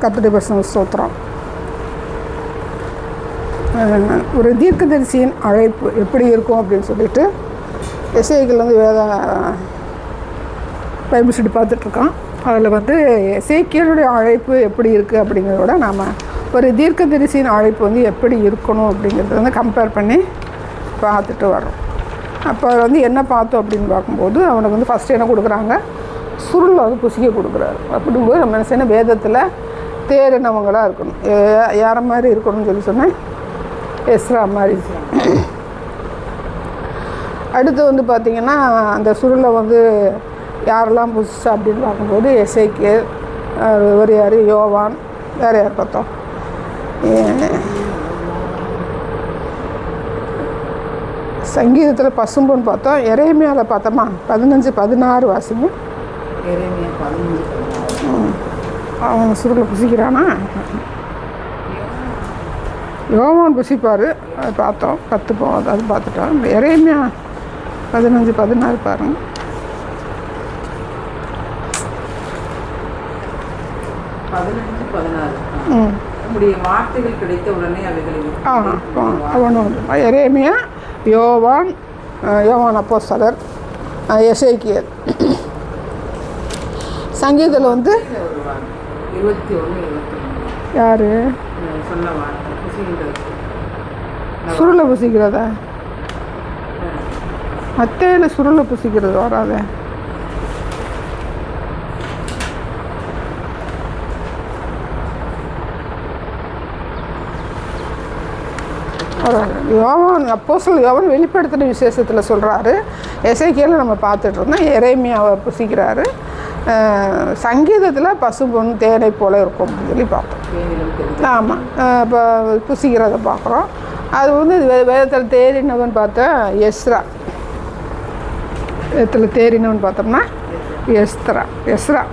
கர்த்தருடைய பரிசுத்த ஸ்தோத்திரம். ஒரு தீர்க்கதரிசியின் அழைப்பு எப்படி இருக்கும் அப்படின்னு சொல்லிட்டு எசேக்கியேல் வந்து பைபிள் ஸ்டடி பார்த்துட்ருக்கோம். அதில் எசேக்கியேலுடைய அழைப்பு எப்படி இருக்குது அப்படிங்கிறத விட நாம் ஒரு தீர்க்கதரிசியின் அழைப்பு எப்படி இருக்கணும் அப்படிங்கிறத கம்பேர் பண்ணி பார்த்துட்டு வரோம். அப்போ என்ன பார்த்தோம் அப்படின்னு பார்க்கும்போது அவனுக்கு ஃபஸ்ட்டு என்ன கொடுக்குறாங்க, சுருள் புசிக்க கொடுக்குறாரு. அப்படிங்கும்போது நம்ம என்ன செய்யணும், வேதத்தில் தேறினவங்களாக இருக்கணும். யாரை மாதிரி இருக்கணும்னு சொன்னேன், எஸ்ரா மாதிரி. அடுத்து பார்த்திங்கன்னா அந்த சுருளை யாரெல்லாம் புதுசா அப்படின்னு பார்க்கும்போது எசேக்கியேல், ஒரு யார், யோவான், வேறு யார் பார்த்தோம், சங்கீதத்தில் பசும்பொன் பார்த்தோம், எரேமியாவில் பார்த்தோமா 15-16 வாசிங்க. அவன் சுருளை புசிக்கிறானா, யோவான் புசிப்பார், அது பார்த்தோம், 10 போகாது, அது பார்த்துட்டோம். எரேமியா 15-16 பாருங்கள். வார்த்தைகள் கிடைத்த உடனே எரேமியா, யோவான் அப்போஸ்தலர், எசேக்கியேல். சங்கீதத்தில் 21 யார் சுருளை புசிக்கிறதா, மத்தேயில சுருளை புசிக்கிறது வராத. யோவான் அப்போஸ்தலன் யோவான் வெளிப்படுத்தின விசேஷத்தில் சொல்கிறாரு. எசேக்கியேலை நம்ம பார்த்துட்டு இருந்தோம், எரேமியாவை புசிக்கிறாரு. சங்கீதத்தில் பசும்பொன் தேனை போல் இருக்கும் அப்படின்னு சொல்லி பார்த்தோம். ஆமாம், இப்போ புசிக்கிறத பார்க்குறோம். அது வேதத்தில் தேறினவன் பார்த்தா எஸ்ரா, வேதத்தில் தேறினவன் பார்த்தோம்னா எஸ்ரா அவர்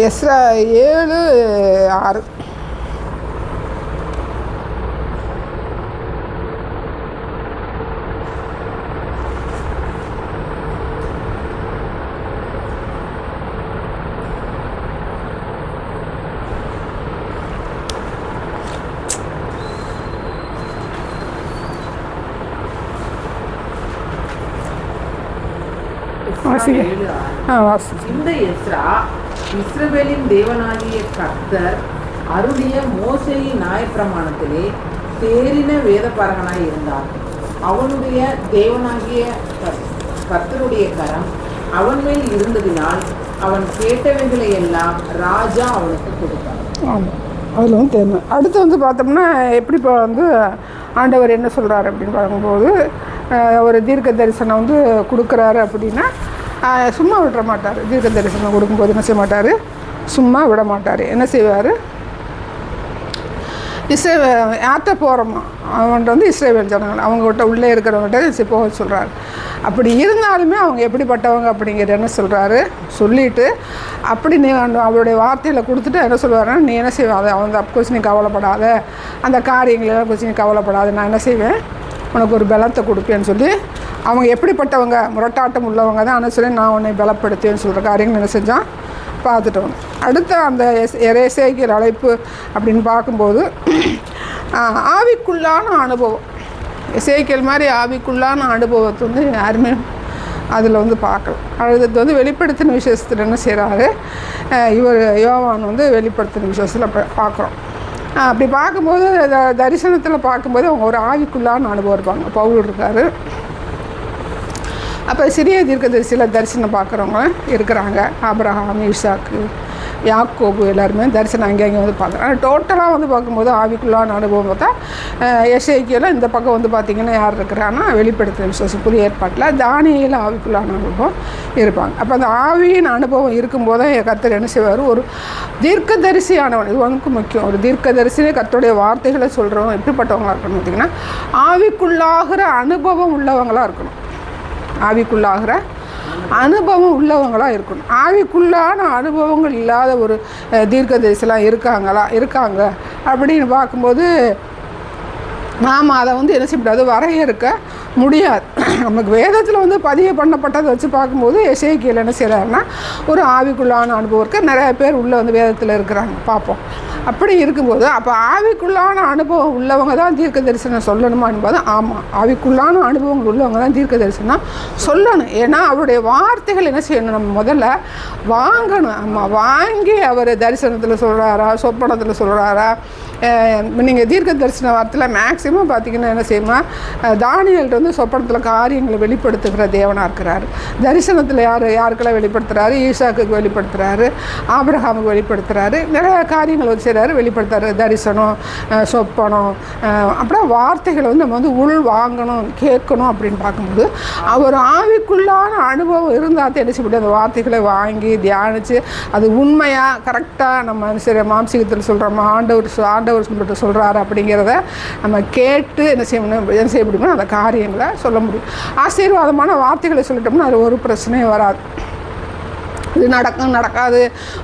எஸ்ரா 7:6. இந்த எஸ்ரா இஸ்ரவேலின் தேவனாகிய கர்த்தர் அருளிய மோசேயின் நியாயப்பிரமாணத்திலே தேறின வேதபாரகனாய் இருந்தார். அவனுடைய தேவனாகிய கர்த்தருடைய கரம் அவன் மேல் இருந்ததினால் அவன் கேட்டவைகளை எல்லாம் ராஜா அவனுக்கு கொடுத்தார். ஆமாம், அதில் தேர்வு. அடுத்து பார்த்தோம்னா எப்படி இப்போ ஆண்டவர் என்ன சொல்கிறார் அப்படின்னு பார்க்கும்போது, ஒரு தீர்க்க தரிசனம் கொடுக்குறாரு அப்படின்னா சும்மா விட மாட்டார். தீர்க்க தரிசனம் கொடுக்கும்போது என்ன செய்ய மாட்டார், சும்மா விட மாட்டார். என்ன செய்வார், யார்கிட்ட போகிறோமா அவன்கிட்ட இஸ்ரவேல் ஜனங்கள் அவங்ககிட்ட உள்ளே இருக்கிறவங்ககிட்ட போக சொல்கிறார். அப்படி இருந்தாலுமே அவங்க எப்படிப்பட்டவங்க அப்படிங்கிறது என்ன சொல்கிறாரு சொல்லிவிட்டு, அப்படி நீ அவருடைய வார்த்தையில் கொடுத்துட்டு என்ன சொல்லுவாருன்னா, நீ என்ன செய்வாத அவன் அப்கோர்ஸ் நீ கவலைப்படாத, அந்த காரியங்களெல்லாம் கொஞ்சம் நீ கவலைப்படாத, நான் என்ன செய்வேன் உனக்கு ஒரு பலத்தை கொடுப்பேன்னு சொல்லி, அவங்க எப்படிப்பட்டவங்க முரட்டாட்டம் உள்ளவங்க தான் ஆனால் சொல்லி நான் உன்னை பலப்படுத்துவேன்னு சொல்கிற காரியங்கள் என்ன செஞ்சான் பார்த்துட்டோம். அடுத்த அந்த எசேக்கியேல் அழைப்பு அப்படின்னு பார்க்கும்போது ஆவிக்குள்ளான அனுபவம், எசேக்கியேல் மாதிரி ஆவிக்குள்ளான அனுபவத்தை யாருமே அதில் பார்க்கலாம். அடுத்தது வெளிப்படுத்தின விசேஷத்தில் என்ன செய்கிறாரு, இவர் யோவான் வெளிப்படுத்தின விசேஷத்தில் பார்க்குறோம். அப்படி பார்க்கும்போது தரிசனத்தில் பார்க்கும்போது அவங்க ஒரு ஆவிக்குள்ளான அனுபவம் இருப்பாங்க. பவுல் இருக்கார். அப்போ சிறிய தீர்க்கதரிசியில் தரிசனம் பார்க்குறவங்க இருக்கிறாங்க. ஆபிரகாம், ஈசாக்கு, யாக்கோபு எல்லாருமே தரிசனம் அங்கே வந்து பார்க்குறேன். ஆனால் டோட்டலாக வந்து பார்க்கும்போது ஆவிக்குள்ளான அனுபவம் பார்த்தா எசேக்கியேல் இந்த பக்கம் வந்து பார்த்திங்கன்னா யார் இருக்கிறாங்கன்னா வெளிப்படுத்துகிற விசுவாசம் புதிய ஏற்பாட்டில் தானியேல் ஆவிக்குள்ளான அனுபவம் இருப்பாங்க. அப்போ அந்த ஆவியின் அனுபவம் இருக்கும்போது கர்த்தர் என்ன செய்வார், ஒரு தீர்க்கதரிசியானவன், இது வந்து முக்கியம், ஒரு தீர்க்கதரிசினே கர்த்தருடைய வார்த்தைகளை சொல்கிறவங்க எப்படிப்பட்டவங்களாக இருக்கணும் பார்த்திங்கன்னா ஆவிக்குள்ளாகிற அனுபவம் உள்ளவங்களாக இருக்கணும். ஆவிக்குள்ளாகிற அனுபவம் உள்ளவங்களாக இருக்கணும். ஆவிக்குள்ளான அனுபவங்கள் இல்லாத ஒரு தீர்க்கதரிசிலாம் இருக்காங்க அப்படின்னு பார்க்கும்போது நாம் அதை வந்து என்ன செய்யக்கூடாது, வரையறுக்க முடியாது. நமக்கு வேதத்தில் வந்து பதிவு பண்ணப்பட்டதை வச்சு பார்க்கும்போது எசேக்கியேல் என்ன செய்கிறாருன்னா ஒரு ஆவிக்குள்ளான அனுபவம் இருக்குது. நிறைய பேர் உள்ளே வந்து வேதத்தில் இருக்கிறாங்க பார்ப்போம். அப்படி இருக்கும்போது அப்போ ஆவிக்குள்ளான அனுபவம் உள்ளவங்க தான் தீர்க்க தரிசனம் சொல்லணுமா என்பது ஆமாம், ஆவிக்குள்ளான அனுபவங்கள் உள்ளவங்க தான் தீர்க்க தரிசனம் சொல்லணும். ஏன்னா அவருடைய வார்த்தைகள் என்ன செய்யணும், நம்ம முதல்ல வாங்கணும். ஆமாம், வாங்கி அவர் தரிசனத்தில் சொல்கிறாரா, சொப்பனத்தில் சொல்கிறாரா. நீங்கள் தீர்க்க தரிசன வார்த்தையில் மேக்ஸிமம் பார்த்திங்கன்னா என்ன செய்யணும்னா தானியேல்கிட்ட வந்து சொப்பனத்தில் காரியங்களை வெளிப்படுத்துகிற தேவனாக இருக்கிறாரு. தரிசனத்தில் யாருக்கெல்லாம் வெளிப்படுத்துகிறாரு, ஈசாக்குக்கு வெளிப்படுத்துகிறாரு, ஆபிரகாமுக்கு வெளிப்படுத்துகிறாரு, நிறைய காரியங்கள் வச்சு வெளிப்படுத்துறாரு. தரிசனம், சொப்பனம், அப்புறம் வார்த்தைகளை வந்து நம்ம வந்து உள் வாங்கணும், கேட்கணும் அப்படின்னு பார்க்கும்போது அவர் ஆவிக்குள்ளான அனுபவம் இருந்தால் என்ன செய்ய முடியும், அந்த வார்த்தைகளை வாங்கி தியானித்து அது உண்மையாக கரெக்டாக நம்ம சரி மாம்சீகத்தில் சொல்கிறோமா ஆண்டவர் சொல்லிட்டு சொல்கிறாரு அப்படிங்கிறத நம்ம கேட்டு என்ன செய்ய முடியுமோ அந்த காரியங்களை சொல்ல முடியும். ஆசீர்வாதமான வார்த்தைகளை சொல்லிட்டோம்னா அது ஒரு பிரச்சனையும் வராது. இது நடக்காது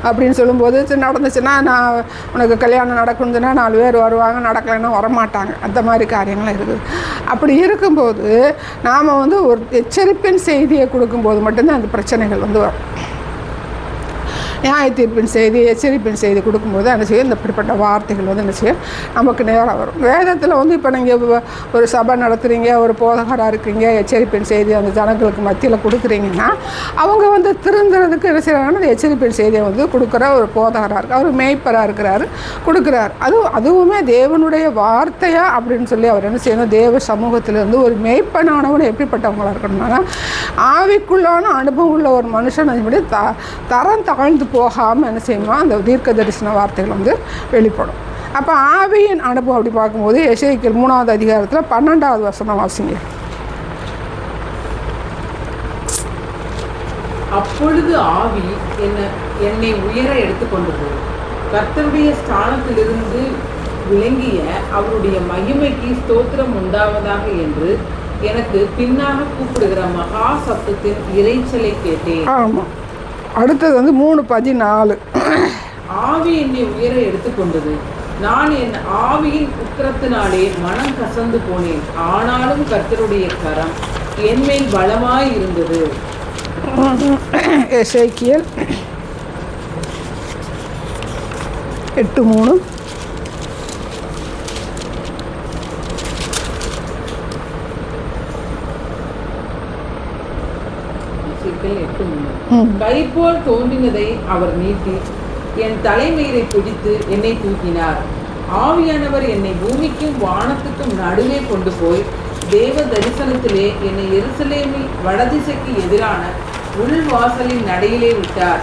அப்படின்னு சொல்லும்போது நடந்துச்சுன்னா நான் உனக்கு கல்யாணம் நடக்கணுதுன்னா 4 பேர் வருவாங்க, நடக்கலைன்னா வரமாட்டாங்க. அந்த மாதிரி காரியங்கள்லாம் இருக்குது. அப்படி இருக்கும்போது நாம் வந்து ஒரு எச்சரிப்பின் செய்தியை கொடுக்கும்போது மட்டும்தான் அந்த பிரச்சனைகள் வந்து வரும். நியாய தீர்ப்பின் செய்தி, எச்சரிப்பின் செய்தி கொடுக்கும்போது என்ன செய்யும், இந்த இப்படிப்பட்ட வார்த்தைகள் வந்து என்ன செய்யும் நமக்கு நேராக வரும். வேதத்தில் வந்து இப்போ நீங்கள் ஒரு சபை நடத்துகிறீங்க, ஒரு போதகராக இருக்கிறீங்க, எச்சரிப்பின் செய்தி அந்த ஜனங்களுக்கு மத்தியில் கொடுக்குறீங்கன்னா அவங்க வந்து திருந்துறதுக்கு என்ன செய்கிறாங்கன்னா அந்த எச்சரிப்பின் செய்தியை வந்து கொடுக்குற ஒரு போதகராக இருக்குது, அவர் மேய்ப்பராக இருக்கிறாரு, கொடுக்குறாரு. அதுவுமே தேவனுடைய வார்த்தையா அப்படின்னு சொல்லி அவர் என்ன செய்யணும், தேவ சமூகத்திலேருந்து ஒரு மேய்ப்பனானவன் எப்படிப்பட்டவங்களாக இருக்கணும்னா ஆவிக்குள்ளான அனுபவம் உள்ள ஒரு மனுஷன் அதுபடி தரம் தாழ்ந்து போகாமல் என்ன செய்யணுமா அந்த தீர்க்க தரிசன வார்த்தைகள் வந்து வெளிப்படும். அப்போ ஆவியின் அனுபவம் அப்படி பார்க்கும்போது எசேக்கியேல் 3வது அதிகாரத்தில் 12வது வசனம் வாசிங்க. அப்பொழுது ஆவி என்னை உயர எடுத்துக்கொண்டது, கர்த்தருடைய ஸ்தானத்திலிருந்து விளங்கிய அவருடைய மகிமைக்கு ஸ்தோத்திரம் உண்டாவதாக என்று எனக்கு பின்னாக கூப்பிடுகிற மகா சத்தத்தின் இறைச்சலை கேட்டேன். ஆமாம், அடுத்தது வந்து 3:14. ஆவி என்னை உயர எடுத்துக்கொண்டது, நான் என் ஆவியின் உக்கிரத்தினாலே மனம் கசந்து போனேன், ஆனாலும் கர்த்தருடைய கரம் என்மேல் பலமாய் இருந்தது. எசேக்கியேல் 8:3. கை போல் தோன்றினதை அவர் நீட்டி என் தலைமயிரை பிடித்து என்னை தூக்கினார். ஆவியானவர் என்னை பூமிக்கும் வானத்துக்கும் நடுவே கொண்டு போய் தேவ தரிசனத்திலே என்னை எருசலேமில் வடதிசைக்கு எதிரான உள்வாசலின் நடையிலே விட்டார்.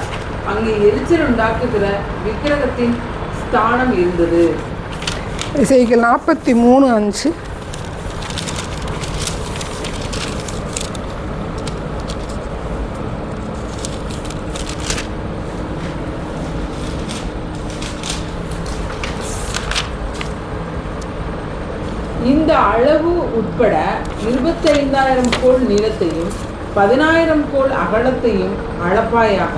அங்கே எரிச்சல் உண்டாக்குகிற விக்கிரகத்தின் ஸ்தானம் இருந்தது. எசேக்கியேல் 43:5. இந்த அளவு உட்பட 25,000 கோல் நீளத்தையும் 10,000 கோல் அகலத்தையும் அளப்பாயாக.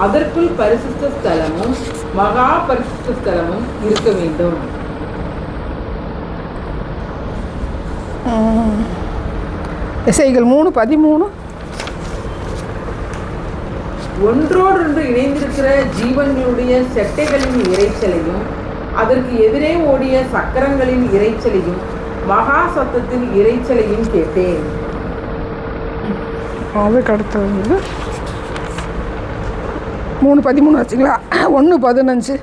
அதற்குள் பரிசுத்த ஸ்தலமும் மகா பரிசுத்த ஸ்தலமும் இருக்க வேண்டும். எசேக்கியேல் 3:13. ஒன்றோடொன்று இணைந்திருக்கிற ஜீவன்களுடைய செட்டைகளின் இறைச்சலையும் அதற்கு எதிரே ஓடிய சக்கரங்களின் இறைச்சலையும் மகா சத்தத்தின் இறைச்சலையும் கேட்டேன். அதுக்கு அடுத்தது வந்து 3:13 வச்சுங்களா. 1:15.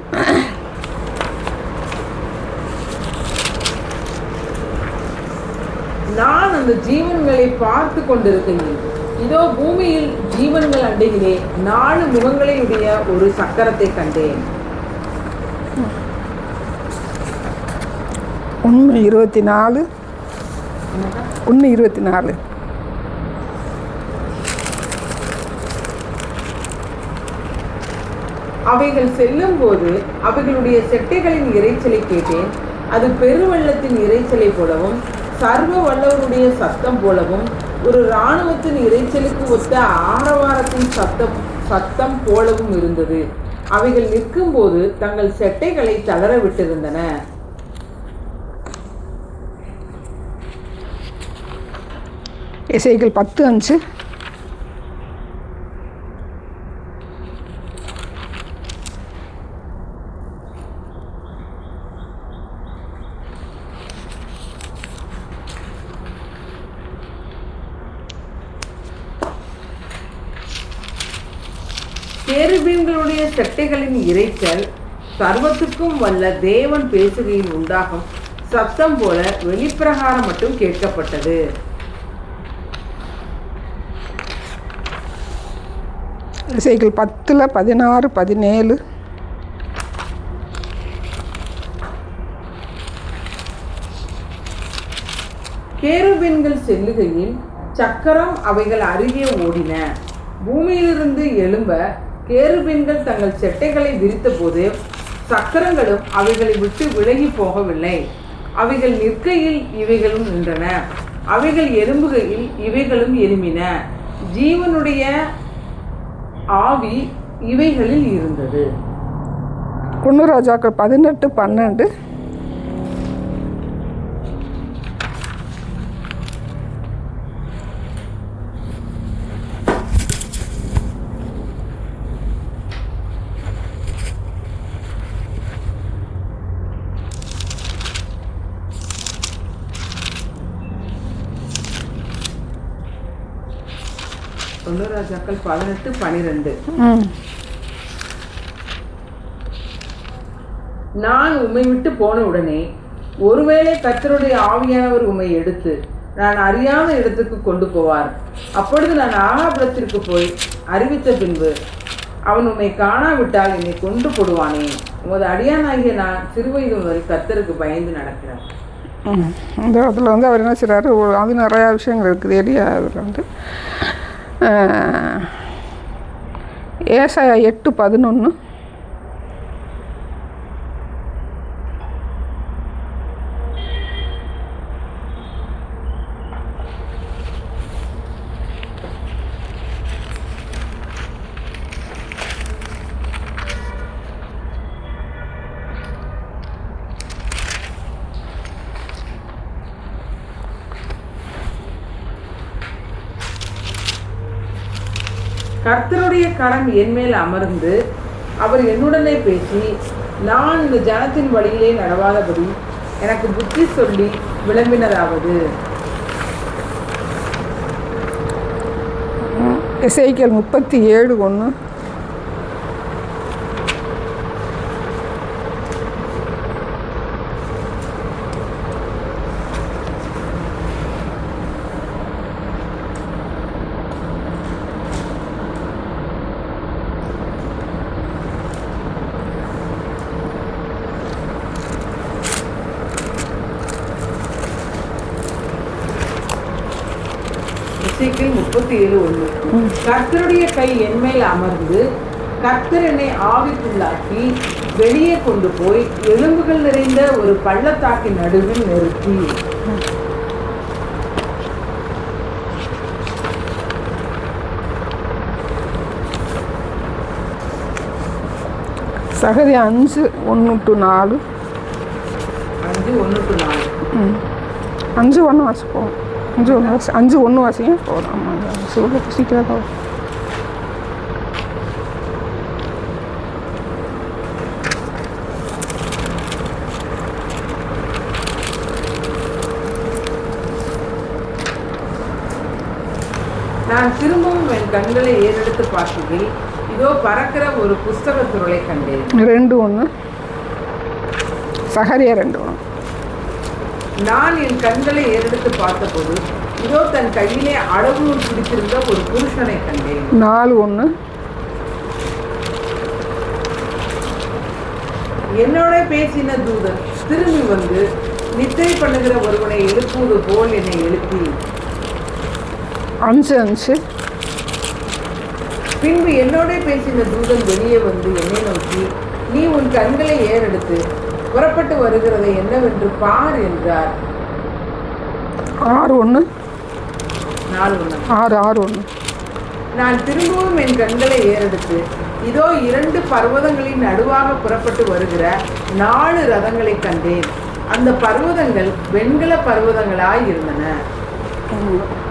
நான் அந்த ஜீவன்களை பார்த்து கொண்டிருக்கிறேன், இதோ பூமியில் ஜீவன்கள் அண்டையிலே 4 முகங்களையுடைய ஒரு சக்கரத்தை கண்டேன். 1:24 1:24 அவைகள் செல்லும் போது அவைகளுடைய செட்டைகளின் இரைச்சலை கேட்டேன். அது பெருவெள்ளத்தின் இரைச்சலை போலவும் சர்வ வல்லவருடைய சத்தம் போலவும் ஒரு இராணுவத்தின் இரைச்சலுக்கு ஒத்த ஆரவாரத்தின் சத்தம் போலவும் இருந்தது. அவைகள் நிற்கும்போது தங்கள் செட்டைகளை தளர விட்டிருந்தன. எசேக்கியேல் 10:5 கேருபீன்களுடைய செட்டைகளின் இரைச்சல் சர்வத்துக்கும் வல்ல தேவன் பேசுகையில் உண்டாகும் சத்தம் போல வெளிப்பிரகாரம் மட்டும் கேட்கப்பட்டது. எசேக்கியேல் 10:16-17 கேருபீன்கள் செல்லுகையில் சக்கரம் அவைகள் அருகே ஓடின. பூமியிலிருந்து எழும்ப கேருபீன்கள் தங்கள் செட்டைகளை விரித்தபோது சக்கரங்களும் அவைகளை விட்டு விலகி போகவில்லை. அவைகள் நிற்கையில் இவைகளும் நின்றன, அவைகள் எலும்புகையில் இவைகளும் எலும்பின. ஜீவனுடைய ஆவி இவைகளில் இருந்தது. 1 ராஜாக்கள் 18:12 1 ராஜாக்கள் 18:12 நான் உம்மை விட்டு போன உடனே ஒருவேளை கர்த்தருடைய ஆவியானவர் உம்மை எடுத்து நான் அறியாத இடத்துக்கு கொண்டு போவார். அப்பொழுது நான் ஆகாபுரத்திற்கு போய் அறிவித்த பின்பு அவன் உம்மை காணாவிட்டால் என்னை கொண்டு போடுவானே. உமது அடியானாகிய நான் சிறுவயது முதல் கர்த்தருக்கு பயந்து நடக்கிறேன். இந்த இடத்துல அவர் என்ன செய்கிறாரு, அது நிறையா விஷயங்கள் இருக்குது. எளியா அதில் ஏசாயா 8:11 கர்த்தருடைய கரம் என் மேல் அமர்ந்து அவர் என்னுடனே பேசி, நான் இந்த ஜனத்தின் வழியிலே நடவாதபடி எனக்கு புத்தி சொல்லி விளம்பினதாவது. எசேக்கியேல் 37:1 37:1 கர்த்தருடைய கை என் மேல் அமர்ந்து கர்த்தர் என்னை ஆவிக்குள்ளாக்கி வெளியே கொண்டு போய் எலும்புகள் நிறைந்த ஒரு பள்ளத்தாக்கின் நடுவில் நிறுத்தி. சகரியா 5:1-4 5:1 வாசிப்போம். 5:1 வாசிங்க போதும். ஆமாம், சீக்கிரம் நான் திரும்பவும் என் கண்களை ஏறெடுத்து பார்க்கையில் இதோ பறக்கிற ஒரு புஸ்தகத் துருளை கண்டேன். 2:1 சகரியா 2:1 நான் என் கண்களை ஏறெடுத்து பார்த்தபோது இதோ தன் கையிலே அளவு நூல் பிடித்திருந்த ஒரு புருஷனை கண்டேன். 4:1. என்னோட பேசின தூதன் திரும்பி வந்து நித்திரை பண்ணுகிற ஒருவனை எழுப்புவது போல் என்னை எழுப்பி 5:5. பின்பு என்னோட பேசின தூதன் வெளியே வந்து என்னை நோக்கி, நீ உன் கண்களை ஏறெடுத்து புறப்பட்டு வருகிறதை என்னவென்று பார் என்றார். 6:1. 6:1. நான் திரும்பவும் என் கண்களை ஏறெடுத்து இதோ 2 பர்வதங்களின் நடுவாக புறப்பட்டு வருகிற 4 ரதங்களை கண்டேன். அந்த பர்வதங்கள் வெண்கல பர்வதங்களாய் இருந்தன.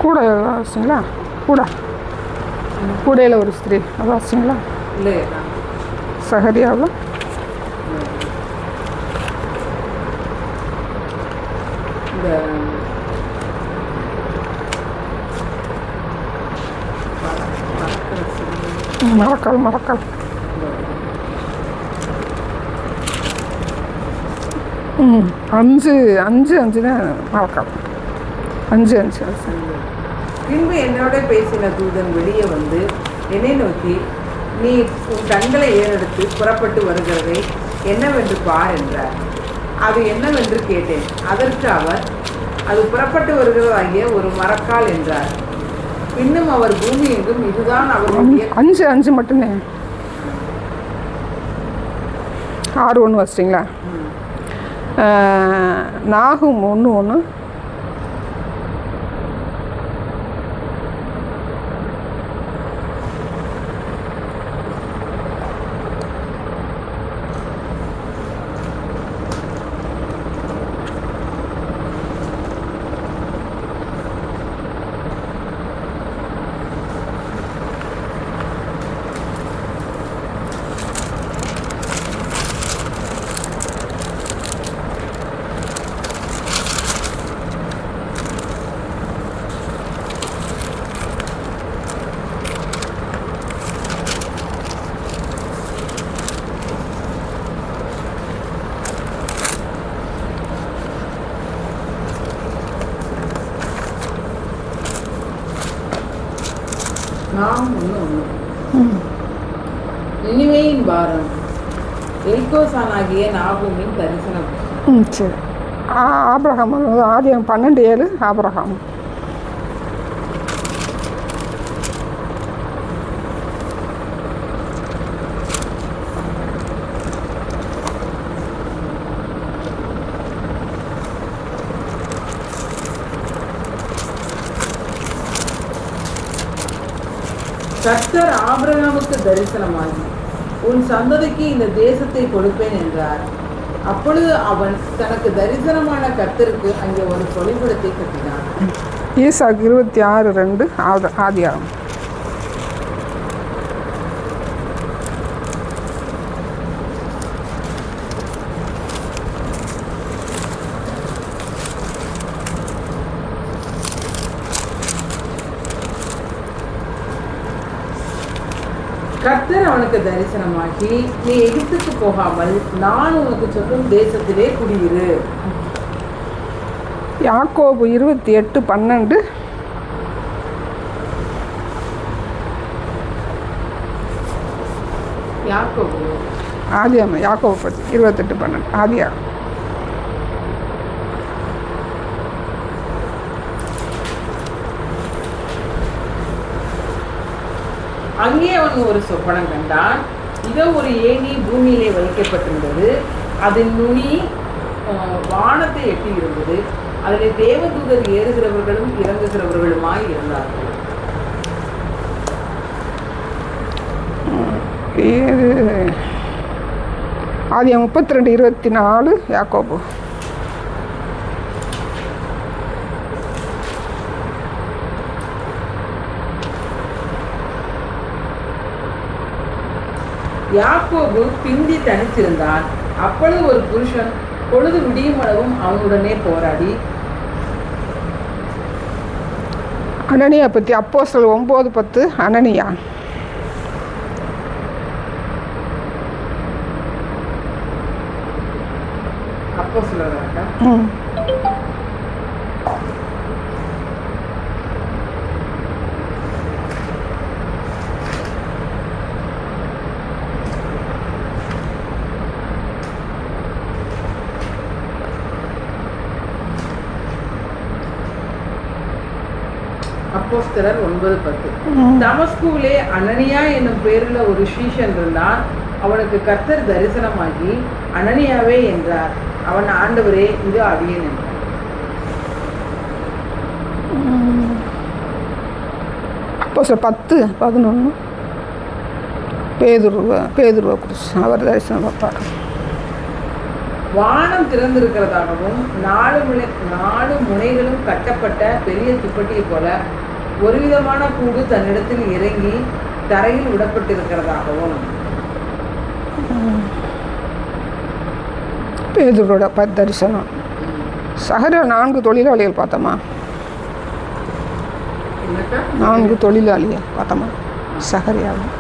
கூட வாசிங்களா? கூடையில் ஒரு ஸ்திரீ அது வாசிங்களா? இல்லையா? சகரியாவில் இந்த மரக்கால் 5:5 தான் மரக்கால். 5:5. பின்பு என்னோட பேசின தூதன் வெளியே வந்து என்னை நோக்கி, நீ உன் கண்களை ஏறெடுத்து புறப்பட்டு வருகிறதை என்னவென்று பார் என்றார். அது என்னவென்று கேட்டேன். அதற்கு அவர், அது புறப்பட்டு வருகிறதாகிய ஒரு மரக்கால் என்றார். இன்னும் அவர் பூமி எங்கும் இதுதான் அவருடைய 5:5 மட்டுமே. 6:1 வச்சிட்டிங்களா? நாகும் 1:1. நாம் 1:1. நினிவேயின் பாரம். எல்கோசானாகிய நாகூமின் தரிசனம். சரி. ஆபிரகாம் ஆதியாகமம் 12:7. ஆபிரகாம் கர்த்தர் ஆபிரகாமுக்கு தரிசனமாகி, உன் சந்ததிக்கு இந்த தேசத்தை கொடுப்பேன் என்றார். அப்பொழுது அவன் தனக்கு தரிசனமான கர்த்தருக்கு அங்கே ஒரு சொல்லிவிடத்தை கட்டினான். ஈசாக்கு 26:2. ஆதியாகமம். கர்த்தர் அவனுக்கு தரிசனமாகி, நீ எகிப்துக்கு போகாமல் நான் உனக்கு சொல்லும் தேசத்திலே குடியிரு. யாக்கோபு 28:12. யாக்கோபு ஆதியாகமம். யாக்கோபு பற்றி 28:12. ஆதியாகமம். அங்கே அவன் ஒரு சொப்பனம் கண்டான். இதோ ஒரு ஏணி பூமியிலே வைக்கப்பட்டிருந்தது. அதன் நுனி வானத்தை எட்டி இருந்தது. அதில் தேவதூதர் ஏறுகிறவர்களும் இறங்குகிறவர்களுமாய் இருந்தார்கள். ஆதியாகமம் 32:24. யாக்கோபு. யாக்கோபு பிந்தி தனித்திருந்தான். அப்பொழுது ஒரு புருஷன் பொழுது விடியும் அளவும் அவனுடனே போராடி, அனனியா பற்றி அப்போஸ்தலர் 9:10. அனனியா. அப்போஸ்தலர் அப்போஸ்தலர் 9:10. தமஸ்குவிலே அனனியா என்னும் பேருள்ள ஒரு சீஷன் இருந்தான். அவனுக்கு கர்த்தர் தரிசனமாகி அனனியாவே என்றார். அவன் ஆண்டவரே இது அடியேன் என்றார். அப்போஸ்தலர் 10:11 பேதுருவை குறித்து அவர் தரிசனம் பார்ப்பார். வானம் திறந்திருக்கிறதாகவும் நாலு முனைகளும் கட்டப்பட்ட பெரிய துப்பட்டியை போல ஒரு விதமான கூடு தன்னிடத்தில் இறங்கி தரையில் விடப்பட்டிருக்கிறதாகவும். பேதுருவோட தரிசனம். சகரியா 4 தொழிலாளிகள் பார்த்தோமா? 4 தொழிலாளிகள் பார்த்தோமா சகரியாவில்?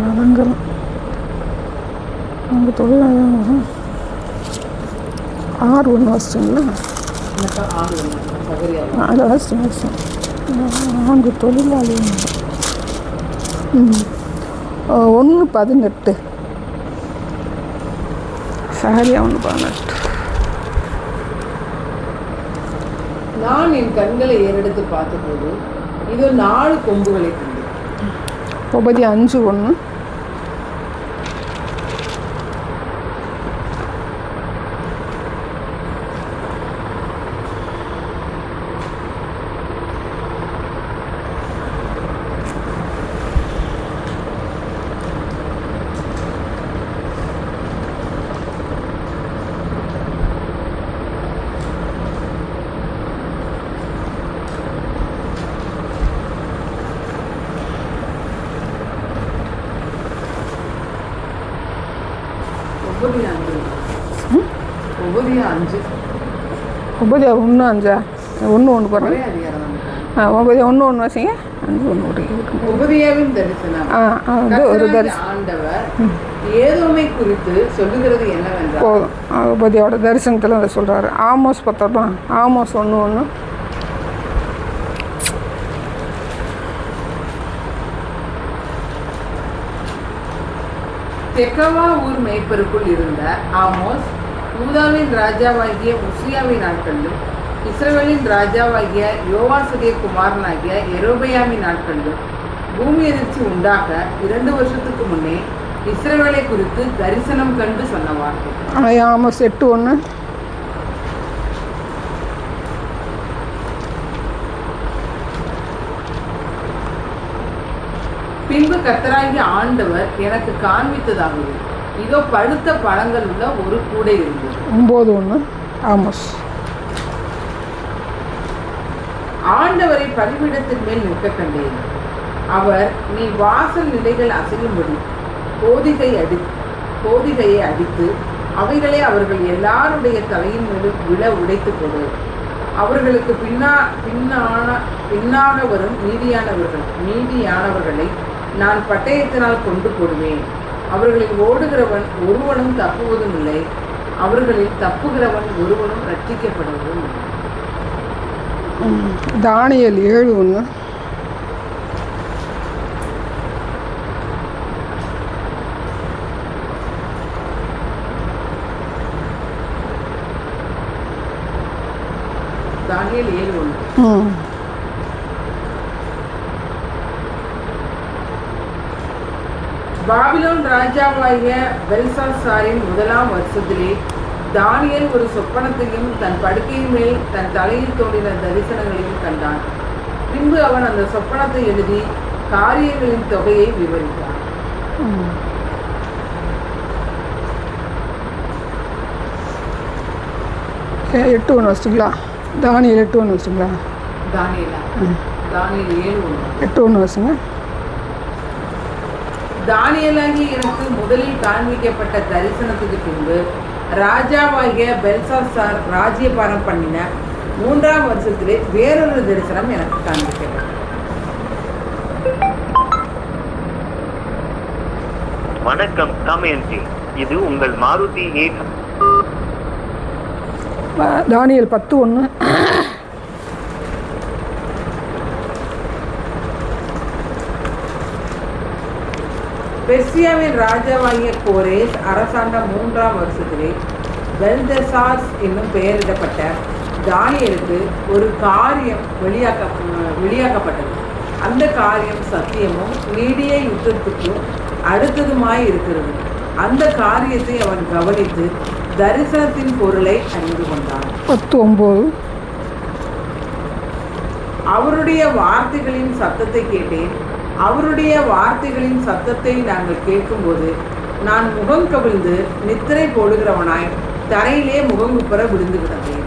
அலங்கரம் 4 தொழிலாளர்கள் 6:1 வச்சுங்களா? அதை வச்சு 4 தொழிலாளிகள் 1:18 சகரியா 1:18. நான் என் கண்களை ஏறெடுத்து பார்த்தபோது இது 4 கொம்புகளை கொண்டு. உபதியா 5:1. உபதியா 1:5 1:1 பாருங்க. உபதியா 1:1 வாசிங்க. 5:1 உபதியாவின் தரிசனம். ஒரு தரிசனம் ஆண்டவர் ஏதோமை குறித்து சொல்லுகிறது என்னவென்றால், போதும். உபதியாவோட தரிசனத்தில் அதை சொல்கிறாரு. ஆமோஸ் பார்த்தோமா? ஆமோஸ் 1:1. தெக்கவா ஊர் மேய்ப்பருக்குள் இருந்த ஆமோஸ் யூதாவின் ராஜாவாகிய உசியாவின் நாட்களிலும் இஸ்ரவேலின் ராஜாவாகிய யோவாசுடைய குமாரனாகிய யெரொபெயாமின் நாட்களிலும் பூமி எதிர்ச்சி உண்டாக 2 வருஷத்துக்கு முன்னே இஸ்ரவேலை குறித்து தரிசனம் கண்டு சொன்ன வார்த்தை. ஆமோஸ் 8:1. பின்பு கர்த்தராகிய ஆண்டவர் எனக்கு காண்பித்ததாவது, இதோ பழுத்த பழங்கள் உள்ள ஒரு கூடை இருந்தது. 9:1 ஆமோஸ். ஆண்டவரை பலிபீடத்தின் மேல் நிற்க கண்டேன். அவர், நீ வாசல் நிலைகள் அசையும்படி கோதிகையை அடித்து அவைகளை அவர்கள் எல்லாருடைய தலையின் மீது விழ உடைத்து கொடு. அவர்களுக்கு பின்னாக வரும் மீதியானவர்களை நான் பட்டயத்தினால் கொண்டு போடுவேன். அவர்களில் ஓடுகிறவன் ஒருவனும் தப்புவதும் இல்லை, அவர்களில் தப்புகிறவன் ஒருவனும் ரட்சிக்கப்படுவதும் இல்லை. தானியேல் 7:1. தானியேல் 7:1. பாபிலோன் ராஜாவாகிய பெல்சாசாரின் 1ஆம் வருஷத்திலே தானியேல் ஒரு சொப்பனத்தையும் தன் படுக்கையின் மேல் தன் தலையில் தோன்றின தரிசனங்களையும் கண்டான். பின்பு அவன் அந்த சொப்பனத்தை எழுதி காரியங்களின் தொகையை விவரித்தான். 8 ஒன்று வச்சுங்களா? தானியல் 8 ஒன்று வச்சுங்களா? தானியேலா? தானியேல் 7:1. 8 ஒன்று வச்சுங்க. தானியேலாகி எனக்கு முதலில் காண்பிக்கப்பட்ட தரிசனத்துக்கு பின்பு ராஜாவாகிய பெல்சாசார் ராஜ்யபாரம் பண்ணின 3ஆம் வருஷத்திலே வேறொரு தரிசனம் எனக்கு காண்பிக்கப்பட்டது. வணக்கம் தமயந்தி, இது உங்கள் மாருதி 8. தானியல் 10:1. பெர்சியாவின் ராஜாவாகிய கோரேஸ் அரசாண்ட 3ஆம் வருஷத்திலே பெல்தெசாஸ் என்னும் பெயரிடப்பட்ட தானியேலுக்கு ஒரு காரியம் வெளியாக்கப்பட்டது. அந்த காரியம் சத்தியமும் நீடிய யுத்தத்துக்கும் அடுத்ததுமாய் இருக்கிறது. அந்த காரியத்தை அவன் கவனித்து தரிசனத்தின் பொருளை அறிந்து கொண்டான். 10:9. அவருடைய வார்த்தைகளின் சத்தத்தை கேட்டேன். அவருடைய வார்த்தைகளின் சத்தத்தை நாங்கள் கேட்கும்போது நான் முகம் கவிழ்ந்து நித்திரை போடுகிறவனாய் தரையிலே முகங்குப்புற விழுந்து கிடந்தேன்.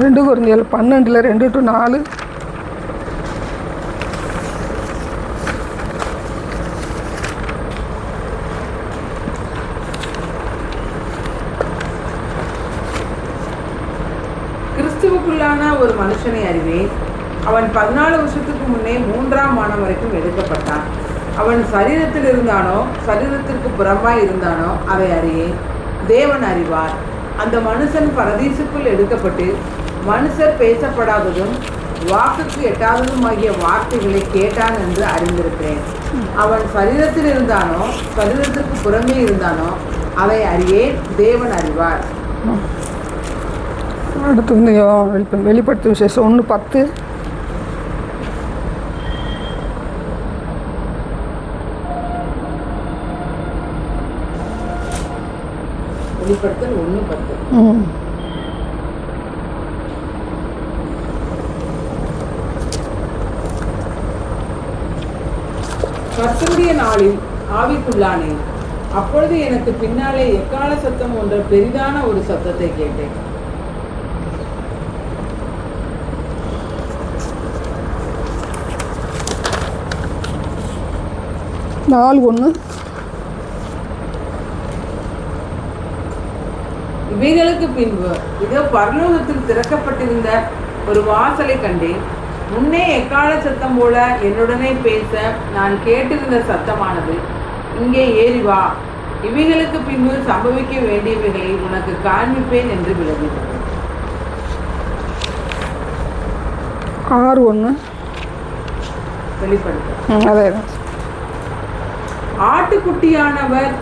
ரெண்டு Corinthians 12 2-4. கிறிஸ்துவுக்குள்ளான ஒரு மனுஷனை அறிவேன். அவன் 14 வருஷத்துக்கு முன்னே 3ஆம் வானம் வரைக்கும் எடுக்கப்பட்டான். அவன் சரீரத்தில் இருந்தானோ சரீரத்திற்கு புறம்பாய் இருந்தானோ அதை அறியேன். தேவன் அறிவார். அந்த மனுஷன் பரதீசுக்குள் எடுக்கப்பட்டு மனுஷர் பேசப்படாததும் வாக்குக்கு எட்டாததுமாகிய வார்த்தைகளை கேட்டான் என்று அறிந்திருக்கிறேன். அவன் சரீரத்தில் இருந்தானோ சரீரத்திற்கு புறமே இருந்தானோ அதை அறியேன். தேவன் அறிவார். அடுத்து வந்து வெளிப்படுத்தும் விசேஷம் 1:10. வெளிப்படுத்தல் 1:10. கர்த்தருடைய நாளில் ஆவிக்குள்ளானேன். அப்பொழுது எனக்கு பின்னாலே எக்கால சத்தம் என்ற பெரிதான ஒரு சத்தத்தை கேட்டேன். இவைகளுக்கு பின்பு இதோ பரலோகத்தில் திறக்கப்பட்டிருந்த ஒரு வாசலை கண்டேன். முன்னே எக்கால சத்தம் போல என்னுடனே பேச நான் கேட்டிருந்த சத்தமானது, இங்கே ஏறி வா, இவைகளுக்கு பின்பு சம்பவிக்க வேண்டியவைகளை உனக்கு காண்பிப்பேன் என்று விளங்கினது. 6:1. வெளிப்படுத்த அதே ஆட்டுக்குட்டியானவர்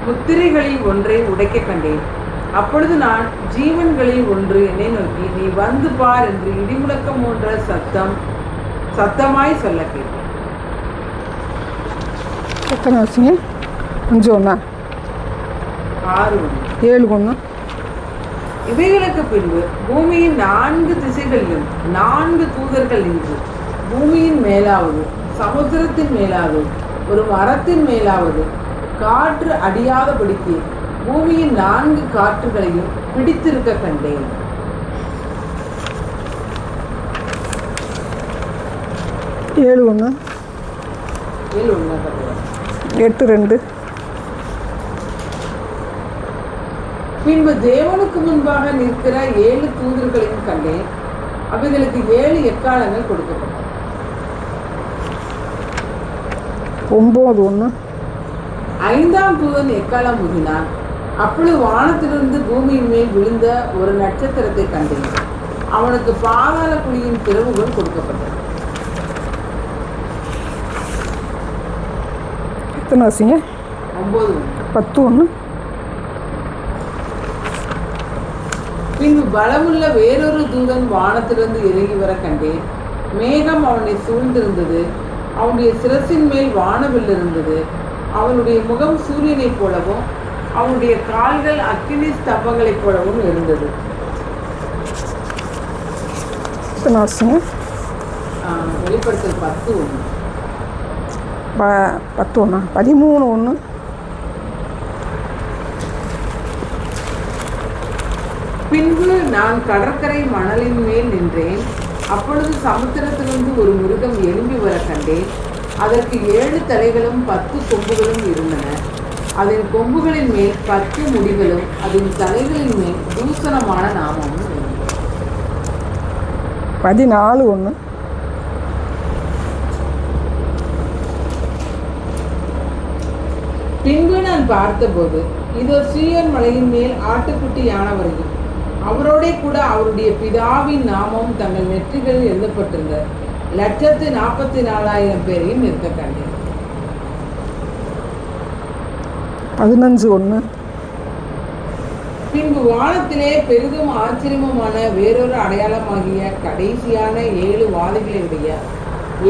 முத்திரைகளில் ஒன்றை உடைக்க கண்டேன். அப்பொழுது நான் ஜீவன்களில் ஒன்று என்னை நோக்கி, நீ வந்து பார் என்று இடிமுழக்கம் போன்ற சத்தமாய் சொல்ல கேட்டேன். எத்தனை வச்சுங்க? 5:1. 7:1. இவைகளுக்கு பின்பு பூமியின் 4 திசைகளிலும் 4 தூதர்கள் நின்று பூமியின் மேலாவது சமுத்திரத்தின் மேலாவது ஒரு மரத்தின் மேலாவது காற்று அடியாதபடிக்கு பூமியின் 4 காற்றுகளையும் பிடித்திருக்க கண்டேன். 7:1. 8:2. பின்பு தேவனுக்கு முன்பாக நிற்கிற 7 தூதர்களையும் கண்டேன். அவைகளுக்கு 7 எக்காலங்கள் கொடுக்கப்பட்டன. 9:1. 5ஆம் தூதன் எக்காலம் ஊதினான். அப்பொழுது வானத்திலிருந்து பூமியின் மேல் விழுந்த ஒரு நட்சத்திரத்தை கண்டேன். அவனுக்கு பாதாள குழியின் திறவுகள் கொடுக்கப்பட்டது. எத்தனை வசிங்க? 9. 10:1. பின்பு பலமுள்ள வேறொரு தூதன் வானத்திலிருந்து இறங்கி வர கண்டேன். மேகம் அவனை சூழ்ந்திருந்தது. அவனுடைய சிரசின் மேல் வானவில் இருந்தது. அவனுடைய முகம் சூரியனைப் போலவும் அவனுடைய கால்கள் அக்கினி ஸ்தம்பங்களைப் போலவும் இருந்தது. எத்தனை வருஷங்க? வெளிப்படுத்தல் 10:1. 10:1, 13:1. பின்பு நான் கடற்கரை மணலின் மேல் நின்றேன். அப்பொழுது சமுத்திரத்திலிருந்து ஒரு மிருகம் எழும்பி வர கண்டேன். அதற்கு 7 தலைகளும் 10 கொம்புகளும் இருந்தன. அதன் கொம்புகளின் மேல் 10 முடிகளும் அதன் தலைகளின் மேல் தூசணமான நாமமும் இருந்தது. 14:1. பின்பு நான் பார்த்தபோது இதோ சீயோன் மலையின் மேல் ஆட்டுக்குட்டி யானவரையும் அவரோடே கூட அவருடைய பிதாவின் நாமம் தங்கள் நெற்றிகளில் எழுதப்பட்டிருந்த 144,000 பேரையும் இருக்க கண்டேன். 15:1. பின்பு வானத்திலே பெரிதும் ஆச்சரியமுமான வேறொரு அடையாளமாகிய கடைசியான 7 வாதைகளுடைய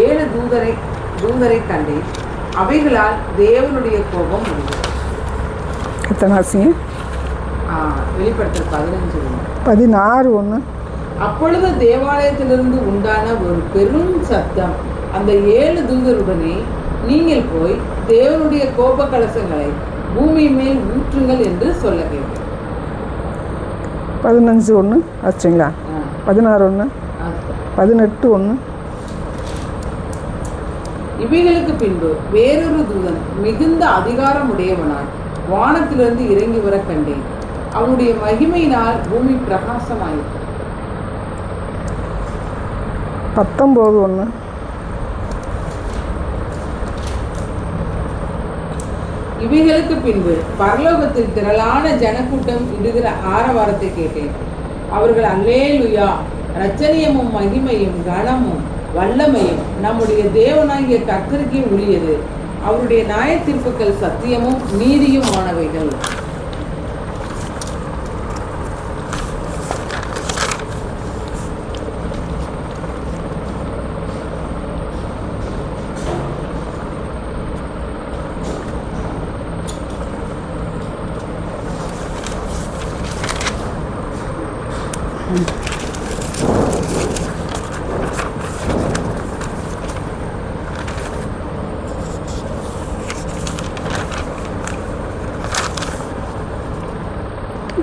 7 தூதரை கண்டேன். அவைகளால் தேவனுடைய கோபம் முடிந்தது. எத்தனை வருஷங்க? வெளிப்படுத்தல் 15:1. 16:1. அப்பொழுது தேவாலயத்திலிருந்து உண்டான ஒரு பெரும் சத்தம் அந்த 7 தூதருடனே, நீங்கள் போய் தேவனுடைய கோப கலசங்களை பூமி மேல் ஊற்றுங்கள் என்று சொல்ல கேட்டேன். 15:1 ஆச்சுங்களா? 16:1. 18:1. இவைகளுக்கு பின்பு வேறொரு தூதன் மிகுந்த அதிகாரம் உடையவனாய் வானத்திலிருந்து இறங்கி வர கண்டேன். அவனுடைய மகிமையினால் பூமி பிரகாசமாயிற்று. 19:1. இவைகளுக்கு பின்பு பரலோகத்தில் திரளான ஜனக்கூட்டம் இடுகிற ஆரவாரத்தை கேட்டேன். அவர்கள் அல்லேலூயா, இரட்சணியமும் மகிமையும் கனமும் வல்லமையும் நம்முடைய தேவனாகிய கர்த்தருக்கே உரியது. அவருடைய நியாய தீர்ப்புகள் சத்தியமும் நீதியும் ஆனவைகள்.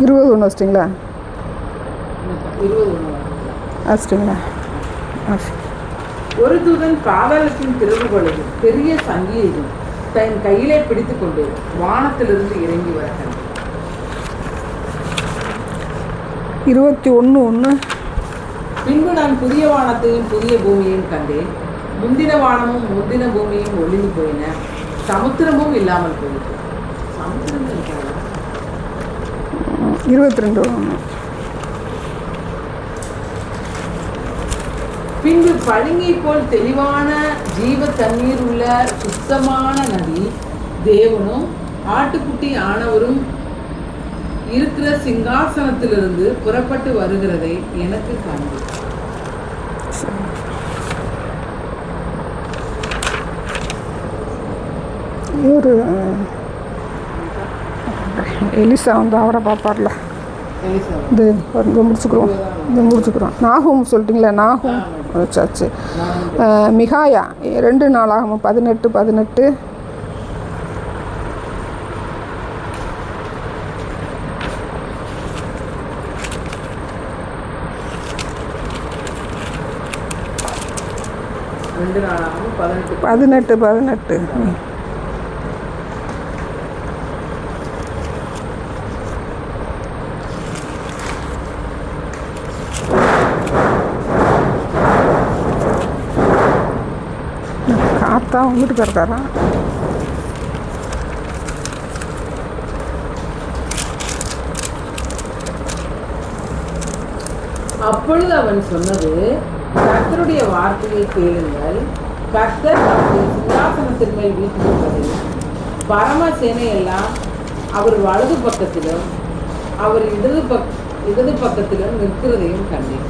இருபது வச்சிட்டிங்களா? 21. வச்சிட்டிங்களா? ஒரு தூதன் பாதாளத்தின் திறவுகளையும் பெரிய சங்கிலியையும் தன் கையிலே பிடித்துக் கொண்டு வானத்திலிருந்து இறங்கி வர கண்டேன். 21:1. பின்பு நான் புதிய வானத்தையும் புதிய பூமியையும் கண்டேன். முந்தின வானமும் முந்தின பூமியும் ஒளிந்து போயின, சமுத்திரமும் இல்லாமல் போயிற்று. சமுத்திரம் இருக்காது. 22:1. பின்பு பளிங்கை போல் தெளிவான ஜீவ தண்ணீர் உள்ள சுத்தமான நதி தேவனும் ஆட்டுக்குட்டி ஆனவரும் இருக்கிற சிங்காசனத்திலிருந்து புறப்பட்டு வருகிறதை எனக்கு காண்பேன். ஒரு எலிசா வந்து அவரை பார்ப்பார்ல, இது முடிச்சுக்கிறோம். நாகும் சொல்லிட்டிங்களா? நாகும் வச்சாச்சு. மிகாயா 2 நாளாகும் 18:18. காத்தா வந்துட்டு கிடக்காரா? அப்பொழுது அவன் சொன்னது, கர்த்தருடைய வார்த்தையை கேளுங்கள். கர்த்தர் தம்முடைய சிங்காசனத்தின் மேல் வீற்றிருப்பதையும் பரமசேனையெல்லாம் அவர் வலது பக்கத்திலும் அவர் இடது பக்கத்திலும் நிற்கிறதையும் கண்டேன்.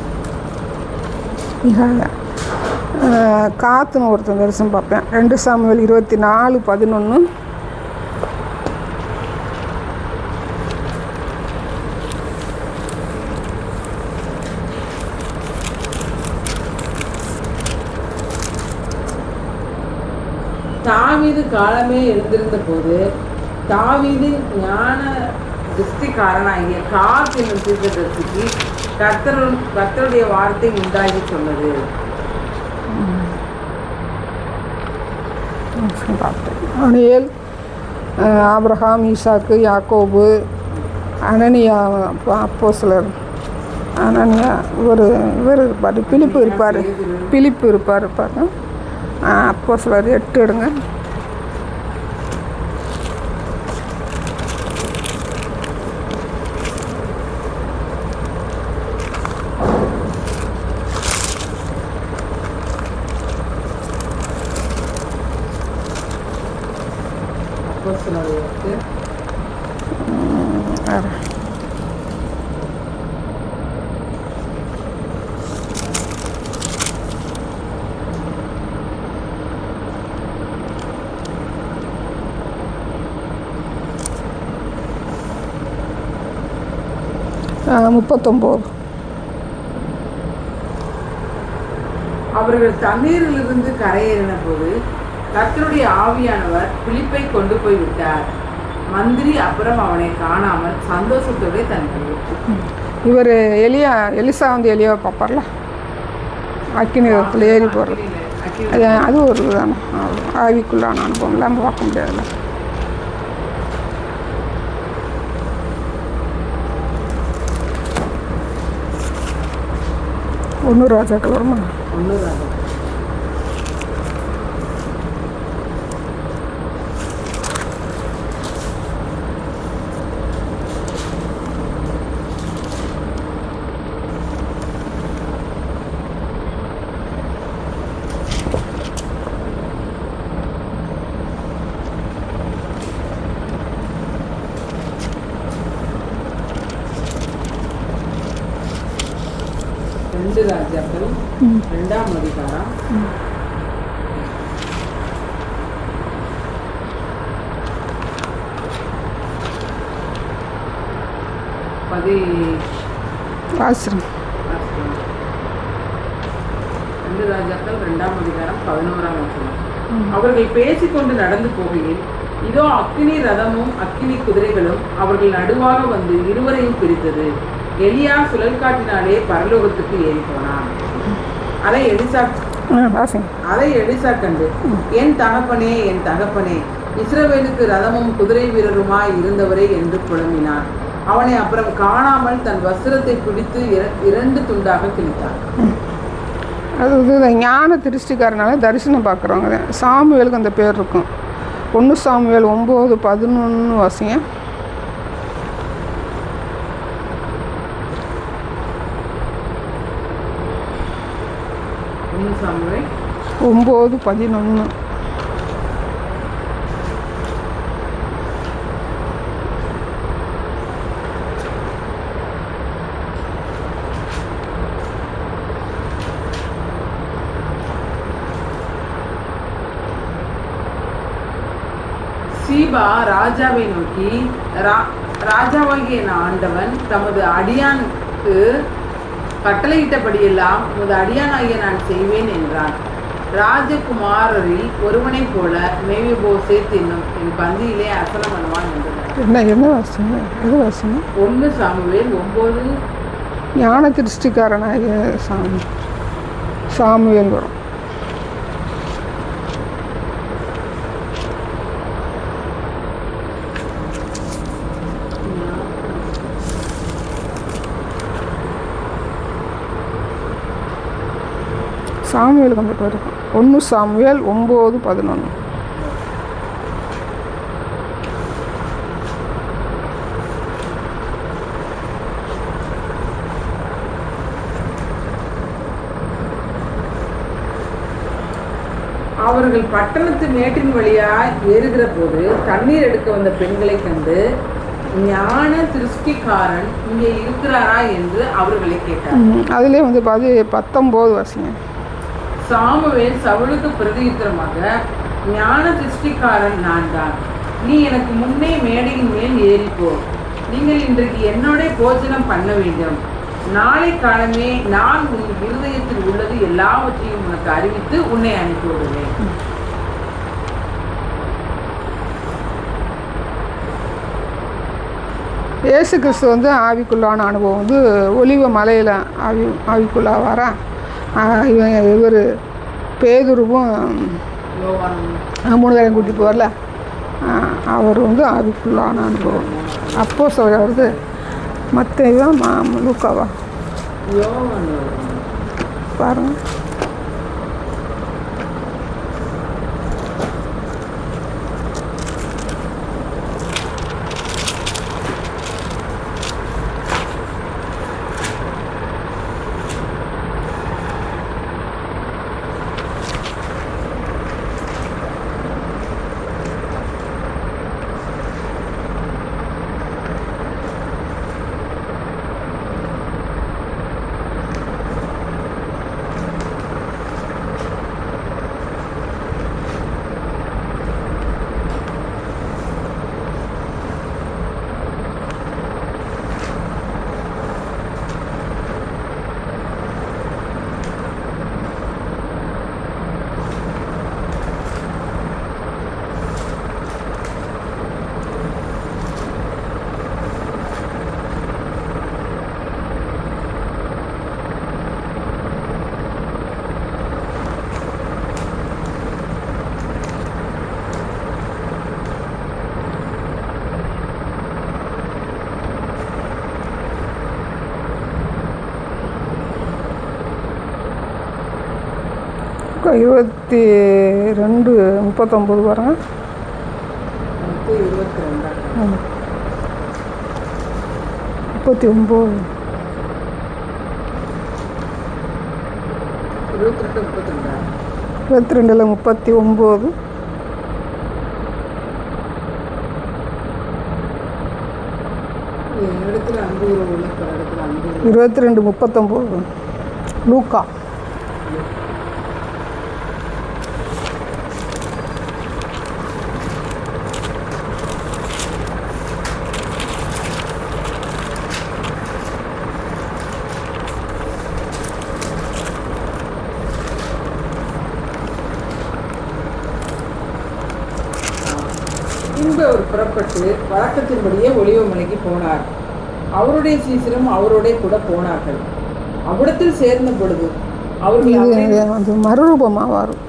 காத்துன்னு ஒருத்தன் தரிசனம் பார்ப்பேன். 2 சாமுவேல் 24:11. தாவீது காலமே எழுந்திருந்த போது தாவீது ஞான திருஷ்டிக்காரனாகிய காத் என்னும் தீர்க்கதரிசிக்கு கர்த்தருடைய வார்த்தை உண்டாகி சொன்னது. அனியேல், ஆபிரகாம், ஈசாக்கு, யாக்கோபு, அனனியா அப்போஸ்தலர், அனனியா இவர் இருப்பார், பிலிப்பு இருப்பார் அப்போஸ்தலர் 8 எடுங்க. அவர்கள் தண்ணீரிலிருந்து கரையேறின போது கர்த்தருடைய ஆவியானவர் பிலிப்பை கொண்டு போய் விட்டார். மந்திரி அப்புறம் அவனை காணாமல் சந்தோஷத்தோடு தந்தார். இவர் எலிசா எலியாவை பார்ப்பார்ல, அக்கினிரத்தில் ஏறி போகிறது, அது ஒரு தானே ஆவிக்குள்ளான அனுபவம் நம்ம பார்க்க முடியாதுல்ல. ஒன்று ராஜாக்கள் வருமா? 1 ராஜா. ராஜாக்கள் 2ஆம் அதிகாரம் 11ஆம் வசனம். அவர்கள் பேசிக்கொண்டு நடந்து போகையில் இதோ அக்கினி ரதமும் அக்கினி குதிரைகளும் அவர்கள் நடுவாக வந்து இருவரையும் பிரித்தது. எலியா சுழல் காட்டினாலே பரலோகத்துக்கு ஏறி போனான். அதை எலிசா கண்டு, என் தகப்பனே, என் தகப்பனே, இஸ்ரவேலுக்கு ரதமும் குதிரை வீரருமாய் இருந்தவரே என்று புலம்பினான். அவனை அப்புறம் காணாமல் தன் வஸ்திரத்தை பிடித்து 2 துண்டாக கிழித்தான். அது ஞான திருஷ்டிக்காரனால தரிசனம் பார்க்குறவங்க சாமுவேலுக்கு அந்த பேர் இருக்கும். 1 சாமுவேல் 9:11 வாசிங்க. 1 சாமுவேல் 9:11. சீபா ராஜாவை நோக்கி, ராஜாவாகிய ஆண்டவன் தமது அடியானுக்கு கட்டளையிட்டபடியெல்லாம் உமது அடியானாகிய நான் செய்வேன் என்றான். ராஜகுமாரரில் ஒருவனைப் போல மேவிபோசேத் என்னும் என் பந்தியிலே அசனம் பண்ணுவான் என்றார். என்ன வாசனை? 1 சாமுவேல் 9. ஞான திருஷ்டிக்காரனாகிய சாமுவேல் வரும். சாமுவேலுக்கு அந்த பேர் இருக்கும். 1 சாமுவேல் 9:11. அவர்கள் பட்டணத்து மேட்டின் வழியாய் ஏறுகிற போது தண்ணீர் எடுக்க வந்த பெண்களை கண்டு, ஞான திருஷ்டிக்காரன் இங்கே இருக்கிறாரா என்று அவர்களை கேட்டார். அதுலேயே 19 வாசிங்க. சாமுவேல் சவுலுக்கு பிரதியுத்தரமாக, ஞான திருஷ்டிக்காரன் நான் தான். நீ எனக்கு முன்னே மேடையின் மேல் ஏறிப்போ. நீங்கள் இன்றைக்கு என்னோட போஜனம் பண்ண வேண்டும். நாளை காலமே நான் உன் இருதயத்தில் உள்ளது எல்லாவற்றையும் உனக்கு அறிவித்து உன்னை அனுப்பி விடுவேன். இயேசு கிறிஸ்து வந்து ஆவிக்குள்ளான அனுபவம் வந்து ஒலிவ மலையில் ஆவிக்குள்ளாவாரா. இவர் பேதுருவும் யோவானும் 3 பேரையும் கூட்டிகிட்டு வரல, அவர் வந்து ஆவிக்குள்ளான அனுபவம். அப்போ வருது மத்தேயுவா லூக்காவா யோவான் பாருங்க. இப்போ 22:39 பாருங்க. 22 39 22 39 இடத்துல அன்பு உறவு உள்ள பல இடத்துல அன்பு 22:39 லூக்கா. பின்பு அவர் புறப்பட்டு வழக்கத்தின்படியே ஒலிவ மலைக்கு போனார். அவருடைய சீசரும் அவரோட கூட போனார்கள். அவ்விடத்தில் சேர்ந்த பொழுது அவர்கள் அது மறுரூபமாக வரும்.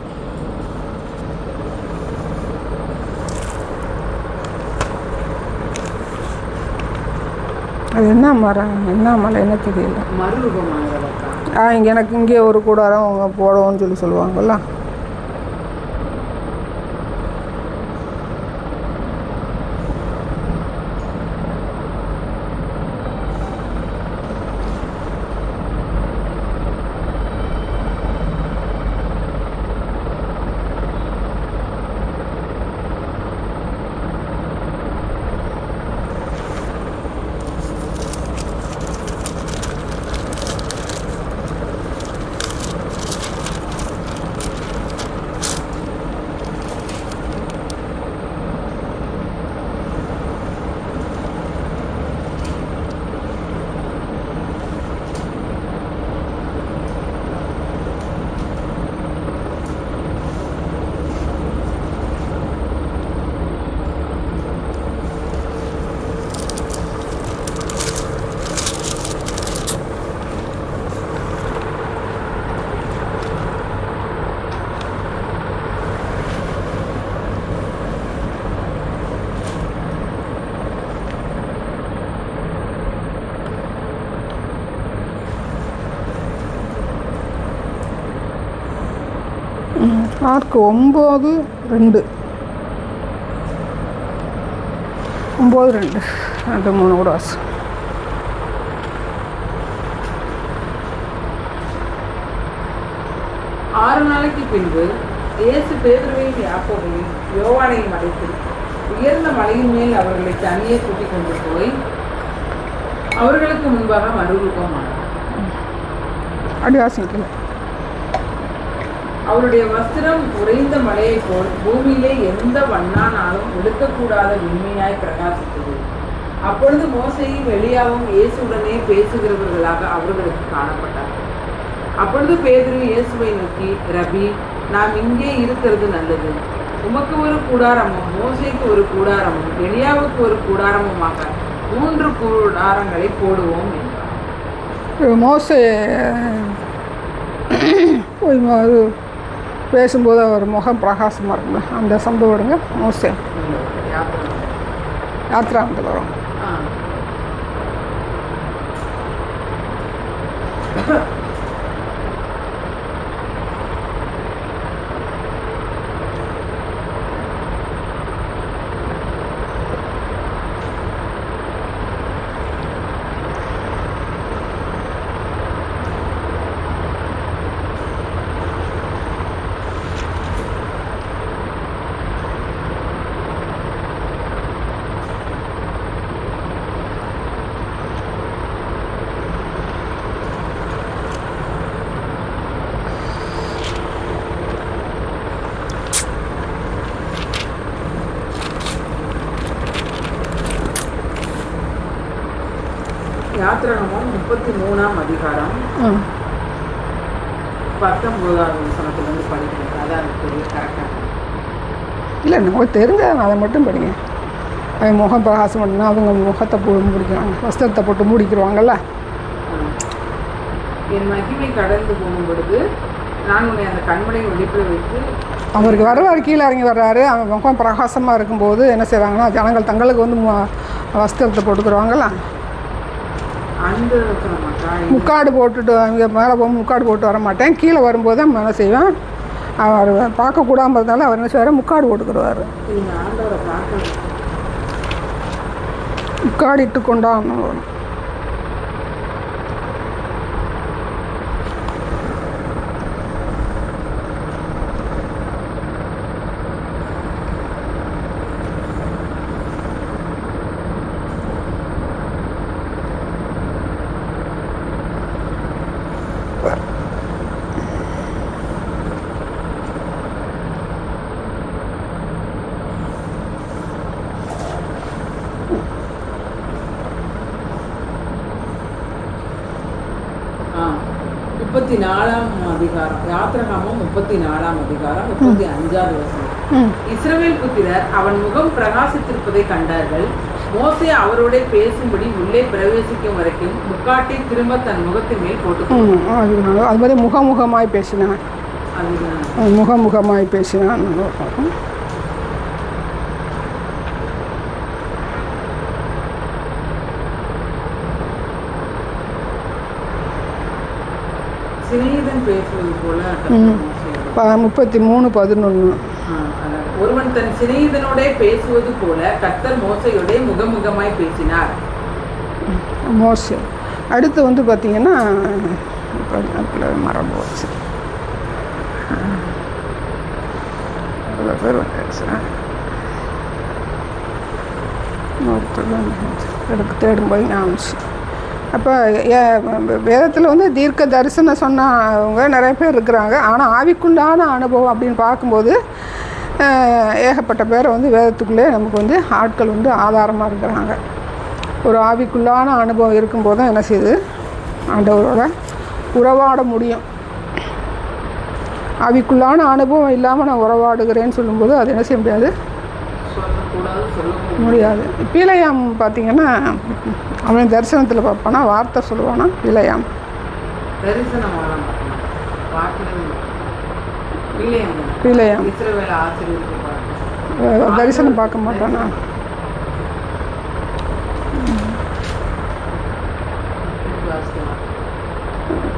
அது என்ன மரம், என்ன மலை, என்ன தெரியல. மறுரூபமாகிறதா எனக்கு இங்கே ஒரு கூடாரம் அவங்க போடுவோன்னு சொல்லுவாங்கள்ல. மார்க் 9:2 9:2 2 3 கூட வாசு. ஆறு நாளைக்கு பின்பு இயேசு பேதுருவையும் யாக்கோபையும் யோவானையும் அழைத்து உயர்ந்த மலையின் மேல் அவர்களை தனியே கூட்டிக் கொண்டு போய் அவர்களுக்கு முன்பாக மறுரூபமானார். அடிவாசிக்கல. அவருடைய வஸ்திரம் உறைந்த மலையை போல் பூமியிலே எந்த வண்ணானாலும் எடுக்கக்கூடாத வெண்மையாய் பிரகாசித்தது. அப்பொழுது மோசேயும் எலியாவும் இயேசுடனே பேசுகிறவர்களாக அவர்களுக்கு காணப்பட்டார்கள். அப்பொழுது பேதுரு இயேசுவை நோக்கி, ரபி, நாம் இங்கே இருக்கிறது நல்லது. உமக்கு ஒரு கூடாரமும் மோசேக்கு ஒரு கூடாரமும் எலியாவுக்கு ஒரு கூடாரமுமாக 3 கூடாரங்களை போடுவோம் என்றார். மோசே அது பேசும்போது அவர் முகம் பிரகாசமாக இருக்குங்க. அந்த சம்பவம் எடுங்க. மோசே யாத்ராமத்தில் வரும். யாத்ராகமம் 33ஆம் அதிகாரம் 19வது வசனத்திலிருந்து படிக்கிறேன். அதான் கரெக்டாக இல்லை, நமக்கு தெரிஞ்ச அதை மட்டும் படிங்க. அவன் முகம் பிரகாசம் பண்ணா அவங்க முகத்தை முடிக்கிறாங்க, வஸ்திரத்தை போட்டு மூடிக்கிடுவாங்கல்ல. என் மகிமை கடந்து போகும் பொழுது நான் உன்னை அந்த கண்மலையை வெளிப்பட வைத்து அவருக்கு வர்றாரு, கீழே இறங்கி வர்றாரு. அவன் முகம் பிரகாசமாக இருக்கும்போது என்ன செய்வாங்கன்னா, ஜனங்கள் தங்களுக்கு வந்து வஸ்திரத்தை போட்டுக்கிடுவாங்கல்ல. அந்த முக்காடு போட்டுட்டு அங்கே மேலே போகும், முக்காடு போட்டு வர மாட்டேன். கீழே வரும்போது அவன் என்ன செய்வேன், அவர் பார்க்கக்கூடாமல் இருந்தாலும் அவர் என்ன செய்வார், முக்காடு போட்டுக்கிடுவார். முக்காடு இட்டு கொண்டான்னு வரும். அதிகாரம் யாத்ராகமம் 34ஆம் அதிகாரம் 35வது வசனம். இஸ்ரவேல் புத்திரர் அவன் முகம் பிரகாசித்திருப்பதை கண்டார்கள். மோசே அவரோட பேசும்படி உள்ளே பிரவேசிக்கும் வரைக்கும் முக்காட்டை திரும்ப தன் முகத்தின் மேல் போட்டு அது மாதிரி முகமுகமாய் பேசினான். முகமுகமாய் பேசினான். சிநேகிதன் பேசுவது போல 33:11. ஒருவன் தன் சிநேகிதனோட பேசுவது போல கர்த்தர் மோசையோட முகமுகமாய் பேசினார். மோசே அடுத்து வந்து பார்த்தீங்கன்னா மரபு வச்சு பேர் எனக்கு தேடும்போது ஞாபகம். அப்போ வேதத்தில் வந்து தீர்க்க தரிசனம் சொன்னவங்க நிறைய பேர் இருக்கிறாங்க. ஆனால் ஆவிக்குள்ளான அனுபவம் அப்படின்னு பார்க்கும்போது ஏகப்பட்ட பேரை வந்து வேதத்துக்குள்ளே நமக்கு வந்து ஆட்கள் வந்து ஆதாரமாக இருக்கிறாங்க. ஒரு ஆவிக்குள்ளான அனுபவம் இருக்கும்போது தான் என்ன செய்யுது, ஆண்டவரோட உறவாட முடியும். ஆவிக்குள்ளான அனுபவம் இல்லாமல் நான் உறவாடுகிறேன்னு சொல்லும்போது அது என்ன செய்ய முடியாது, முடியாது. பீலையாம் பார்த்திங்கன்னா அவன் தரிசனத்தில் பார்ப்பானா, வார்த்தை சொல்லுவானா. பீலையாம் பீலையாம் தரிசனம் பார்க்க மாட்டானா.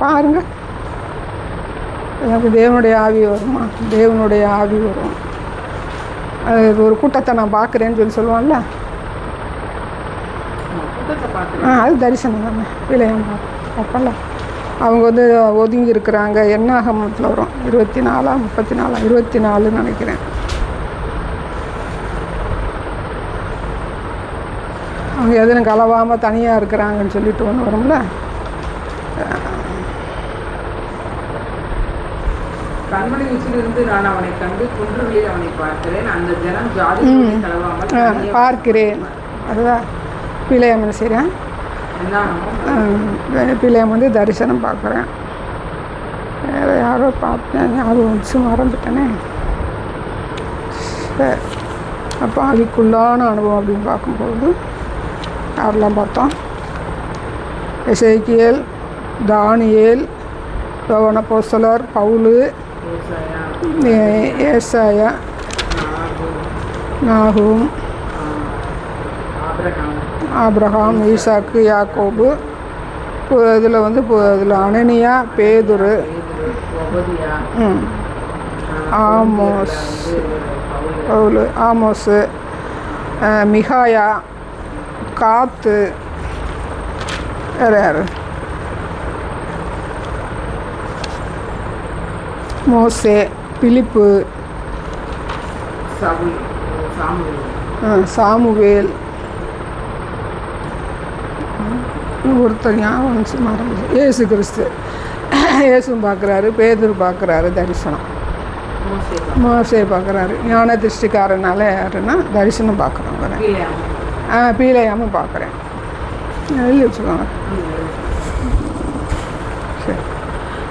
பாருங்க, எனக்கு தேவனுடைய ஆவி வருமா, தேவனுடைய ஆவி வரும். அது ஒரு கூட்டத்தை நான் பார்க்குறேன்னு சொல்லி சொல்லுவான்ல, அது தரிசனம் தானே. விலையம் பார்ப்பல அவங்க வந்து ஒதுங்கி இருக்கிறாங்க. என்னாகமத்தில் வரும் 24 நினைக்கிறேன். அவங்க எதுவும் கலவாமல் தனியாக இருக்கிறாங்கன்னு சொல்லிட்டு ஒன்று வரும்ல. கண்மணி உச்சிலிருந்து நான் அவனை கண்டு குன்றுகளில் அவனை பார்க்கிறேன். அந்த ஜனம் ஜாதியோடு கலவாமல் பார்க்கிறேன். அதுதான் பிள்ளையம் என்ன செய்கிறேன், பிள்ளையம் வந்து தரிசனம் பார்க்குறேன். வேறு யாரோ பார்த்தேன், யாரும் வச்சு மறந்துட்டேனே. சரி, அப்போ அதுக்குள்ளான அனுபவம் அப்படின்னு பார்க்கும்போது யாரெல்லாம் பார்த்தோம்? எசேக்கியேல், தானியேல், யோவானப்போஸ்தலர், பவுலு, ஏசாயா, நாகூம், ஆபிரகாம், ஈசாக்கு, யாக்கோபு. இதில் இதில் அனனியா, பேதுரு, ஆமோஸ், பவுலு, ஆமோஸு, மிகாயா, காத்து, வேறு யார்? மோசே, பிலிப்பு, சாமுவேல், ஒருத்தர் ஞாபகம் மறந்து, இயேசு கிறிஸ்து. இயேசும் பார்க்குறாரு, பேதுரு பார்க்குறாரு தரிசனம், மோசே பார்க்குறாரு. ஞான திருஷ்டிக்காரனால யாருன்னா தரிசனம் பார்க்குறோங்க. பீலையாமல் பார்க்குறேன், எழுதி வச்சுக்கோங்க. சரி,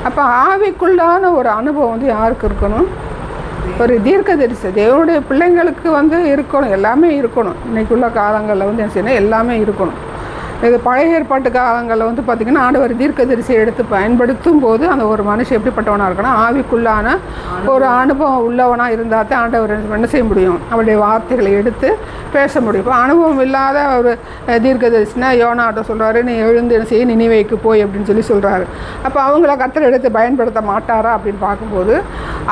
அப்போ ஆவிக்குள்ளான ஒரு அனுபவம் யாருக்கு இருக்கணும்? ஒரு தீர்க்கதரிசி தேவனுடைய பிள்ளைங்களுக்கு இருக்கணும், எல்லாமே இருக்கணும். இன்றைக்குள்ள காலங்களில் என்ன செய்யணும்? எல்லாமே இருக்கணும். இது பழைய ஏற்பாட்டு காலங்களில் பார்த்திங்கன்னா ஆண்டவர் தீர்க்கதரிசியை எடுத்து பயன்படுத்தும் போது அந்த ஒரு மனுஷன் எப்படிப்பட்டவனாக இருக்கணும்? ஆவிக்குள்ளான ஒரு அனுபவம் உள்ளவனாக இருந்தால் தான் ஆண்டவர் என்ன செய்ய முடியும்? அவருடைய வார்த்தைகளை எடுத்து பேச முடியும். இப்போ அனுபவம் இல்லாத ஒரு தீர்க்கதரிசினா யோனாட்ட சொல்கிறாரு, நீ எழுந்து என்ன செய்ய, நினிவேக்கு போய் அப்படின்னு சொல்கிறாரு. அப்போ அவங்கள கர்த்தர் எடுத்து பயன்படுத்த மாட்டாரா அப்படின்னு பார்க்கும்போது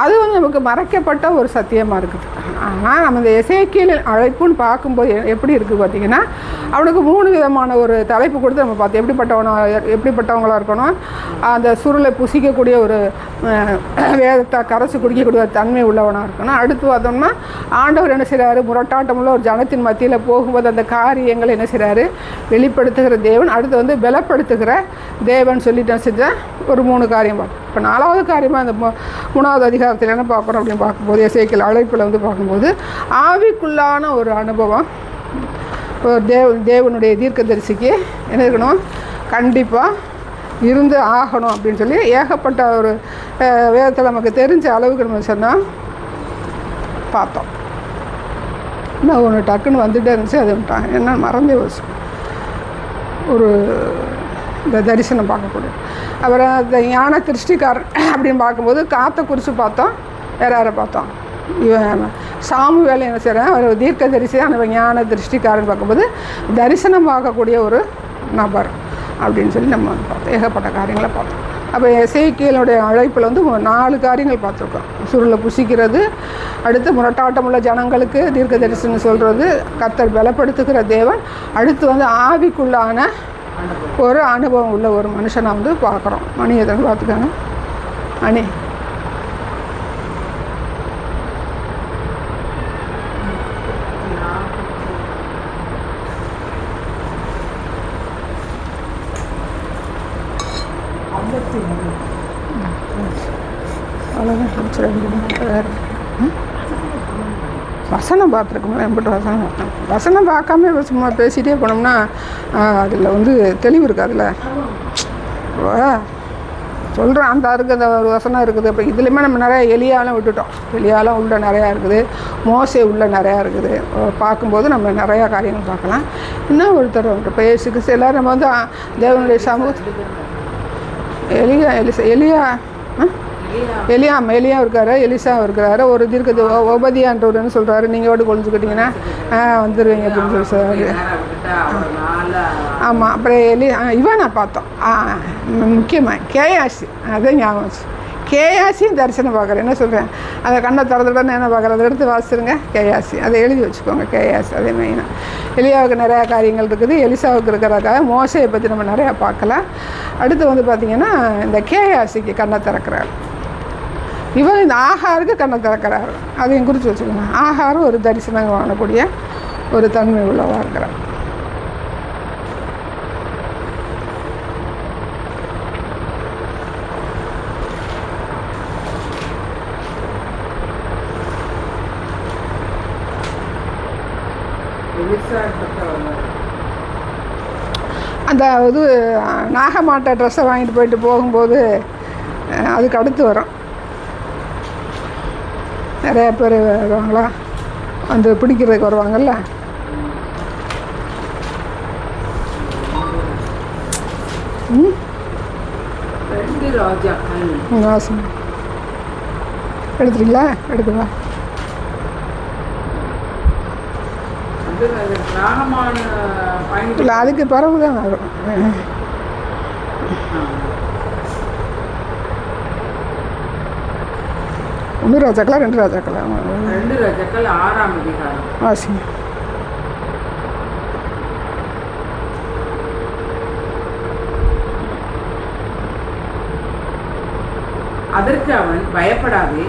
அது நமக்கு மறைக்கப்பட்ட ஒரு சத்தியமாக இருக்குது. ஆனால் நம்ம இந்த எசேக்கியேல் அழைப்புன்னு பார்க்கும்போது எப்படி இருக்குது பார்த்திங்கன்னா, அவனுக்கு 3 விதமான ஒரு தலைப்பு கொடுத்து நம்ம பார்த்து எப்படிப்பட்டவங்களாக இருக்கணும்? அந்த சுருளை புசிக்கக்கூடிய ஒரு வேதத்தை கரைச்சி குடிக்கக்கூடிய ஒரு தன்மை உள்ளவனாக இருக்கணும். அடுத்து பார்த்தோம்னா ஆண்டவர் என்ன செய்கிறாரு? முரட்டாட்டமுள்ள ஒரு ஜனத்தின் மத்தியில் போகும்போது அந்த காரியங்களை என்ன செய்கிறாரு? வெளிப்படுத்துகிற தேவன். அடுத்து பலப்படுத்துகிற தேவன் சொல்லிட்டு செஞ்ச ஒரு 3 காரியம் பார்ப்போம். இப்போ 4வது காரியமாக அந்த 3வது அதிகாரத்தில் என்ன பார்க்குறோம் அப்படின்னு பார்க்கும்போது, எசேக்கியேல் அழைப்பில் பார்க்கும்போது ஆவிக்குள்ளான ஒரு அனுபவம் தேவனுடைய தீர்க்கதரிசிக்கு என்ன இருக்கணும்? கண்டிப்பாக இருந்து ஆகணும் அப்படின்னு சொல்லி ஏகப்பட்ட ஒரு வேதத்தில் நமக்கு தெரிஞ்ச அளவுக்கு நம்ம சொன்னால் பார்த்தோம். இன்னும் ஒன்று டக்குன்னு வந்துகிட்டே இருந்துச்சு, அது என்ன மறந்தே வச்சு ஒரு இந்த தரிசனம் பார்க்கக்கூடிய. அப்புறம் இந்த ஞான திருஷ்டிக்காரன் அப்படின்னு பார்க்கும்போது காற்றை குறித்து பார்த்தோம். வேறு யாரை பார்த்தோம்? இவன் சாமுவேல் என்ன செய்கிறான்? ஒரு தீர்க்க தரிசி தான். அந்த ஞான திருஷ்டிக்காரன் பார்க்கும்போது தரிசனம் பார்க்கக்கூடிய ஒரு நபர் அப்படின்னு சொல்லி நம்ம பார்த்தோம். ஏகப்பட்ட காரியங்களை பார்த்தோம். அப்போ எசேக்கியேலுடைய அழைப்பில் 4 காரியங்கள் பார்த்துருக்கோம். சுருளை புசிக்கிறது, அடுத்து முரட்டாட்டமுள்ள ஜனங்களுக்கு தீர்க்க தரிசனம் சொல்கிறது, கர்த்தர் பலப்படுத்துகிற தேவன், அடுத்து ஆவிக்குள்ளான ஒரு அனுபவம் உள்ள ஒரு மனுஷனை பார்க்குறோம். மணி எதன்னு பார்த்துக்காங்க. மணி வசனம் பார்த்துருக்கோம்ல, எம்பிட்டு வசனம் பார்த்தோம். வசனம் பார்க்காம சும்மா பேசிகிட்டே போனோம்னா அதில் தெளிவு இருக்குது. அதில் சொல்கிறேன், அந்த இருக்குது ஒரு வசனம் இருக்குது. இப்போ இதுலேயுமே நம்ம நிறையா எலியாலாம் விட்டுட்டோம். எலியாலாம் உள்ள நிறையா இருக்குது, மோசே உள்ள நிறையா இருக்குது. பார்க்கும்போது நம்ம நிறையா காரியங்கள் பார்க்கலாம். இன்னும் ஒருத்தர் இப்போ இயேசுக்கு எல்லோரும் நம்ம தேவனுடைய சமூகத்துக்கு எலியா இருக்காரு, எலிசா இருக்கிறாரு. ஒரு தீர்க்க உபதியான்றவர்னு சொல்கிறாரு, நீங்கள் ஓட்டு கொழிஞ்சுக்கிட்டிங்கன்னா வந்துடுவீங்க அப்படின்னு சொல்லி சொல்கிறாரு. ஆமாம். அப்புறம் இவன் நான் பார்த்தோம். முக்கியமாக கேயாசி, அதே ஞாபகம். கேயாசியும் தரிசனம் பார்க்குறேன். என்ன சொல்கிறேன்? அந்த கண்ணை திறந்துட்டோன்னு என்ன பார்க்குறேன்? அதை எடுத்து வாசிச்சுருங்க. கேயாசி, அதை எழுதி வச்சுக்கோங்க. கேயாசி அதே மெயினாக. எலியாவுக்கு நிறையா காரியங்கள் இருக்குது, எலிசாவுக்கு இருக்கிறதுக்காக மோசையை பற்றி நம்ம நிறையா பார்க்கலாம். அடுத்து பார்த்திங்கன்னா இந்த கேயாசிக்கு கண்ணை திறக்கிறார். இவர் இந்த ஆகாருக்கு கண்ணை திறக்கிறார். அதையும் குறித்து வச்சுக்கோங்க. ஆகாரும் ஒரு தரிசனம் வாங்கக்கூடிய ஒரு தன்மை உள்ளவாக இருக்கிறார். அந்த நாகமாட்டை ட்ரெஸ்ஸை வாங்கிட்டு போயிட்டு போகும்போது அதுக்கு அடுத்து வரும். நிறைய பேர் வருவாங்களா, பிடிக்கிறதுக்கு வருவாங்கள்ல. ம் 2 ராஜாக்கள் வாசிங்க. எடுத்துறீங்களா? எடுக்குவா. அது ராகமான பயணம். இல்லை, அதுக்கு பிறகு தான் வரும். ஒன்று ராஜாக்களா 2 ராஜாக்களா? 2 ராஜாக்கள் 6ஆம் அதிகாரம். வாசிங்க. அதற்கு அவன், பயப்படாதே,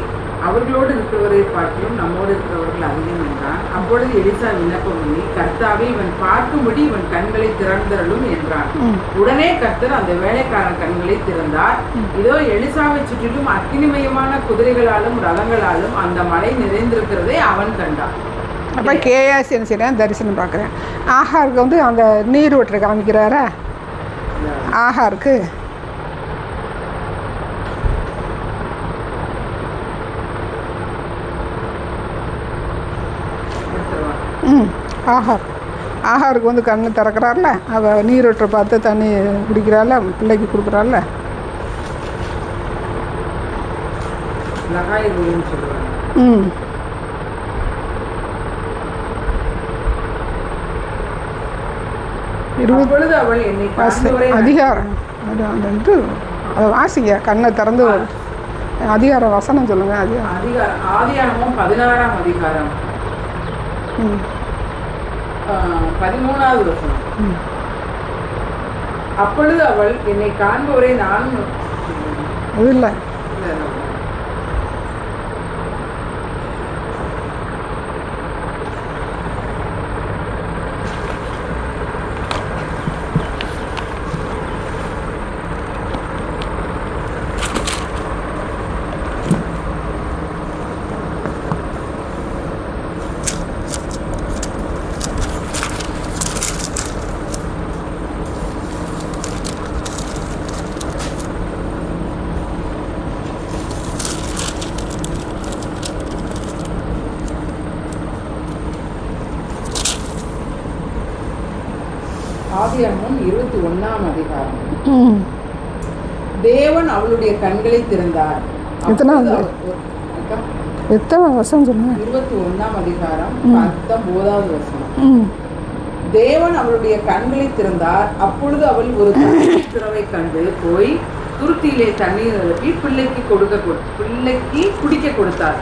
அவர்களோடு இருக்கிறவரை பார்க்கிலும் நம்மோடு இருக்கிறவர்கள் அதிகம் என்றான். அப்பொழுது எலிசா விண்ணப்பம் பண்ணி, கர்த்தாவே, இவன் பார்க்கும்படி இவன் கண்களை திறந்தருளும் என்றான். உடனே கர்த்தர் அந்த வேலைக்காரன் கண்களை திறந்தார். இதோ எலிசாவை சுற்றிலும் அக்கினிமயமான குதிரைகளாலும் ரதங்களாலும் அந்த மலை நிறைந்திருக்கிறதை அவன் கண்டான். அப்போ கேயாசி என்ன செய்கிறேன்? தரிசனம் பார்க்குறேன். ஆஹாருக்கு வந்து அந்த நீர் விட்டுற காமிக்கிறாரா? ஆஹாருக்கு ஆஹாருக்கு வந்து கண்ணு திறக்கிறாள்ல, அவள் நீரொற்றை பார்த்து தண்ணி குடிக்கிறாள்ல, பிள்ளைக்கு கொடுக்குறாள்ல. ம் அதிகாரம் அது அந்த இது அதை வாசிங்க. கண்ணை திறந்து அதிகாரம் வசனம் சொல்லுங்க. ஆதியாகமம் 16ஆம் அதிகாரம் 13வது வசனம். அப்பொழுது அவள், என்னை காண்பவரை நானும் அது இல்லை, ஆதியாகமம் 21ஆம் அதிகாரம். தேவன் அவளுடைய கண்களை திறந்தார். எத்தனை வருஷம் சொல்லுங்க? 21ஆம் அதிகாரம் 19வது வசனம். தேவன் அவளுடைய கண்களை திறந்தார். அப்பொழுது அவள் ஒரு திறவை கண்டு போய் துருத்தியிலே தண்ணீர் நிரப்பி பிள்ளைக்கு குடிக்க கொடுத்தார்.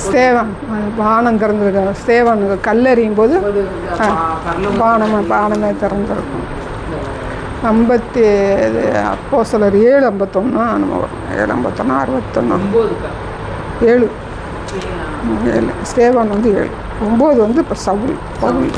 ஸ்தேவன் பானம் திறந்துருக்க. ஸ்தேவன் கல்லறியும் போது பானமே திறந்துருக்கும். 50 அப்போஸ்தலர் 7:51 நம்ம 7:51 61 7 ஸ்தேவான் வந்து 7 9 வந்து இப்போ சவுல் பவுல்.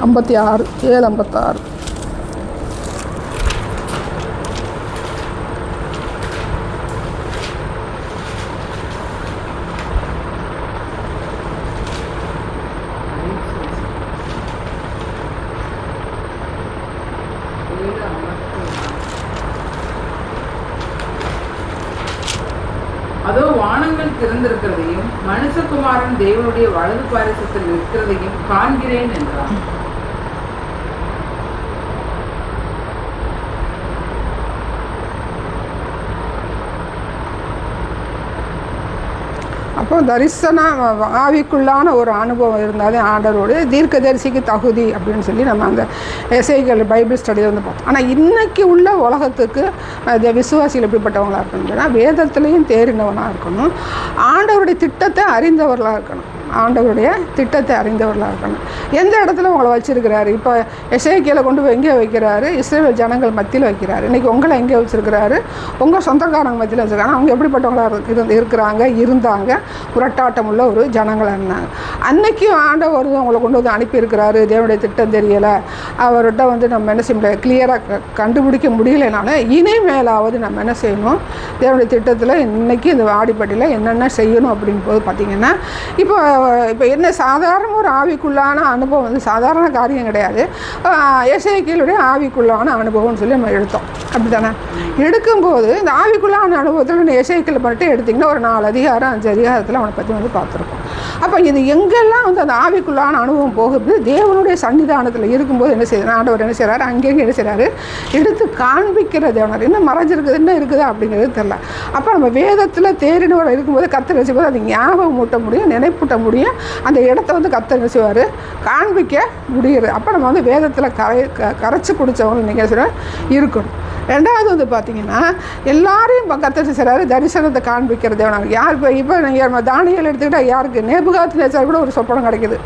ஐம்பத்தி 7:56 அதோ வானங்கள் திறந்திருக்கிறதையும் மனுஷகுமாரன் தேவனுடைய வலது பாரிசத்தில் இருக்கிறதையும் காண்கிறேன் என்றார். அப்போ தரிசனம் ஆவிக்குள்ளான ஒரு அனுபவம் இருந்தாலே ஆண்டவருடைய தீர்க்கதரிசிக்கு தகுதி அப்படின்னு சொல்லி நம்ம அந்த எஸ்ஐகள் பைபிள் ஸ்டடியில் வந்து பார்த்தோம். ஆனால் இன்றைக்கி உள்ள உலகத்துக்கு விசுவாசிகள் எப்படிப்பட்டவங்களாக இருக்கணும்னா, வேதத்துலேயும் தேறினவனாக இருக்கணும், ஆண்டவருடைய திட்டத்தை அறிந்தவர்களாக இருக்கணும். ஆண்டவருடைய திட்டத்தை அறிந்தவர்களாக இருக்கணும். எந்த இடத்துல உங்களை வச்சுருக்கிறாரு? இப்போ எசேக்கியேலை கொண்டு போய் எங்கே வைக்கிறாரு? இஸ்ரவேல் ஜனங்கள் மத்தியில் வைக்கிறாரு. இன்றைக்கி உங்களை எங்கே வச்சுருக்கிறாரு? உங்கள் சொந்தக்காரங்க மத்தியில் வச்சுருக்காங்க. அவங்க எப்படிப்பட்டவங்களாக இருந்தாங்க புரட்டாட்டம் உள்ள ஒரு ஜனங்களாக இருந்தாங்க. அன்றைக்கும் ஆண்டவர் அவங்களை கொண்டு வந்து அனுப்பியிருக்கிறாரு. தேவனுடைய திட்டம் தெரியலை, அவர்கிட்ட வந்து நம்ம என்ன செய்ய முடியாது, கிளியராக கண்டுபிடிக்க முடியலைனால இனிமேலாவது நம்ம என்ன செய்யணும், தேவனுடைய திட்டத்தில் இன்றைக்கி இந்த ஆடிப்பட்டியில் என்னென்ன செய்யணும் அப்படின்னு போது பார்த்திங்கன்னா, இப்போ இப்போ என்ன சாதாரண ஒரு ஆவிக்குள்ளான அனுபவம் வந்து சாதாரண காரியம் கிடையாது. எசேக்கியேலுடைய ஆவிக்குள்ளான அனுபவம்னு சொல்லி நம்ம எடுத்தோம், அப்படி தானே? எடுக்கும்போது இந்த ஆவிக்குள்ளான அனுபவத்தில் எசேக்கியேல் மட்டும் எடுத்திங்கன்னா ஒரு 4 அதிகாரம் 5 அதிகாரத்தில் அவனை பற்றி வந்து பார்த்துருக்கோம். அப்போ இது எங்கெல்லாம் வந்து அந்த ஆவிக்குள்ளான அனுபவம் போகுது, தேவனுடைய சன்னிதானத்தில் இருக்கும்போது என்ன செய்யுது, ஆண்டவர் என்ன செய்கிறாரு, அங்கேயும் என்ன செய்கிறாரு, எடுத்து காண்பிக்கிறது. அவனர் என்ன மறைஞ்சிருக்குது, என்ன இருக்குதா அப்படிங்கிறது தெரியல. அப்போ நம்ம வேதத்தில் தேறினவர் இருக்கும்போது கர்த்தர் வச்சும்போது அது ஞாபகம் மூட்ட முடியும், நினைப்பூட்ட முடியும், அந்த இடத்த வந்து கர்த்தர் என்ன செய்வார், காண்பிக்க முடியுது. அப்போ நம்ம வந்து வேதத்தில் கரைச்சி குடித்தவங்க நீங்கள் இருக்கணும். ரெண்டாவது வந்து பார்த்திங்கன்னா எல்லாரையும் கர்த்தர் செய்கிறாரு, தரிசனத்தை காண்பிக்கிறது. யார் இப்போ நீங்கள் தானியேல் எடுத்துக்கிட்டால் யாருக்கு, நேபுகாத்நேச்சார் கூட ஒரு சொப்பனம் கிடைக்குதா?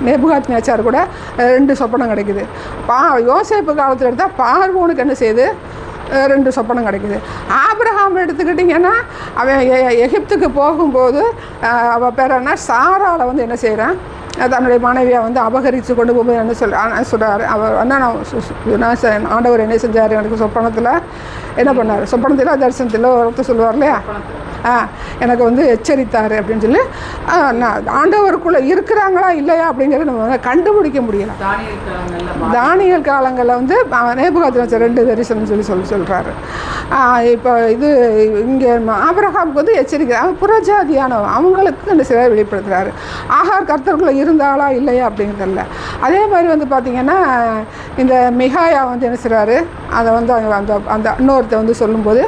நேபுகாத்நேச்சார் கூட 2 சொப்பனம் கிடைக்குது. யோசேப்பு காலத்தில் எடுத்தால் பார்வோனுக்கு என்ன செய்யுது, 2 சொப்பனம் கிடைக்குது. ஆபிரகாம் எடுத்துக்கிட்டிங்கன்னா அவன் எகிப்துக்கு போகும்போது அவள் பேர் என்ன, சாராளை வந்து என்ன செய்கிறான், தன்னுடைய மனைவியை வந்து அபகரித்து கொண்டு போகும்போது என்ன சொல்கிறார், அவர் வந்து ஆண்டவர் என்ன செஞ்சார், எனக்கு சொப்பனத்தில் என்ன பண்ணார், சொப்பனத்தில் தரிசனத்தில் ஒருத்தர் சொல்லுவார் இல்லையா, எனக்கு வந்து எச்சரித்தார் அப்படின்னு சொல்லி ஆண்டவருக்குள்ளே இருக்கிறாங்களா இல்லையா அப்படிங்கிறத நம்ம வந்து கண்டுபிடிக்க முடியல. தானியேல் காலங்களில் வந்து நேபுகாத்நேச்சார் 2 தரிசனம் சொல்கிறாரு. இப்போ இது இங்கே ஆபிரகாமுக்கு வந்து எச்சரிக்கை, அவன் புறஜாதியானவன், அவங்களுக்கு இந்த சிலர் வெளிப்படுத்துகிறாரு. ஆகார் கர்த்தருக்குள்ளே இருந்தாளா இல்லையா அப்படிங்கிறதில்ல. அதே மாதிரி வந்து பார்த்திங்கன்னா இந்த மிகாயா வந்து என்ன செய்கிறாரு, அதை வந்து அந்த அந்த இன்னொருத்த வந்து சொல்லும்போது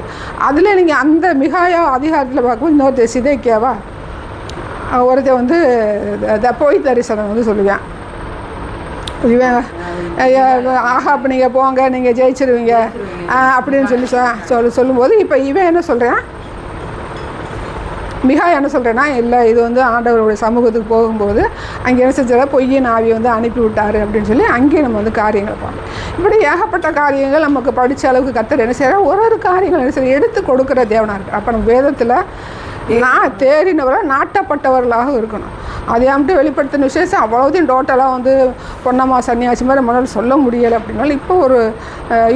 அதில் நீங்கள் அந்த மிகாயா அதிகாரத்தில் பார்க்கும்போது இன்னொருத்த சிதேக்கியாவா ஒருத்த வந்து பொய் தரிசனம் வந்து சொல்லுவேன், இவன் அப்போ நீங்கள் போங்க நீங்கள் ஜெயிச்சிருவீங்க அப்படின்னு சொல்லும்போது இப்போ இவன் என்ன சொல்கிறான், மிகாயா என்ன சொல்கிறேன்னா, இல்லை இது வந்து ஆண்டவருடைய சமூகத்துக்கு போகும்போது அங்கே என்ன செஞ்சால் பொய்யின் ஆவியை வந்து அனுப்பி விட்டார் அப்படின்னு சொல்லி அங்கேயும் நம்ம வந்து காரியங்களை பார்க்கணும். இப்படி ஏகப்பட்ட காரியங்கள் நமக்கு படித்த அளவுக்கு கர்த்தர் என்ன செய்கிறார், ஒரு காரியங்கள் என்ன செய்ய எடுத்து கொடுக்குற தேவனாக இருக்குது. அப்போ நம்ம வேதத்தில் தேறினவராக நாட்டப்பட்டவர்களாக இருக்கணும். அதை மட்டும் வெளிப்படுத்தின விசேஷம் அவ்வளோதையும் டோட்டலாக வந்து பொன்னம்மா சன்னியாசி மாதிரி நம்மளால் சொல்ல முடியலை அப்படின்னாலும் இப்போ ஒரு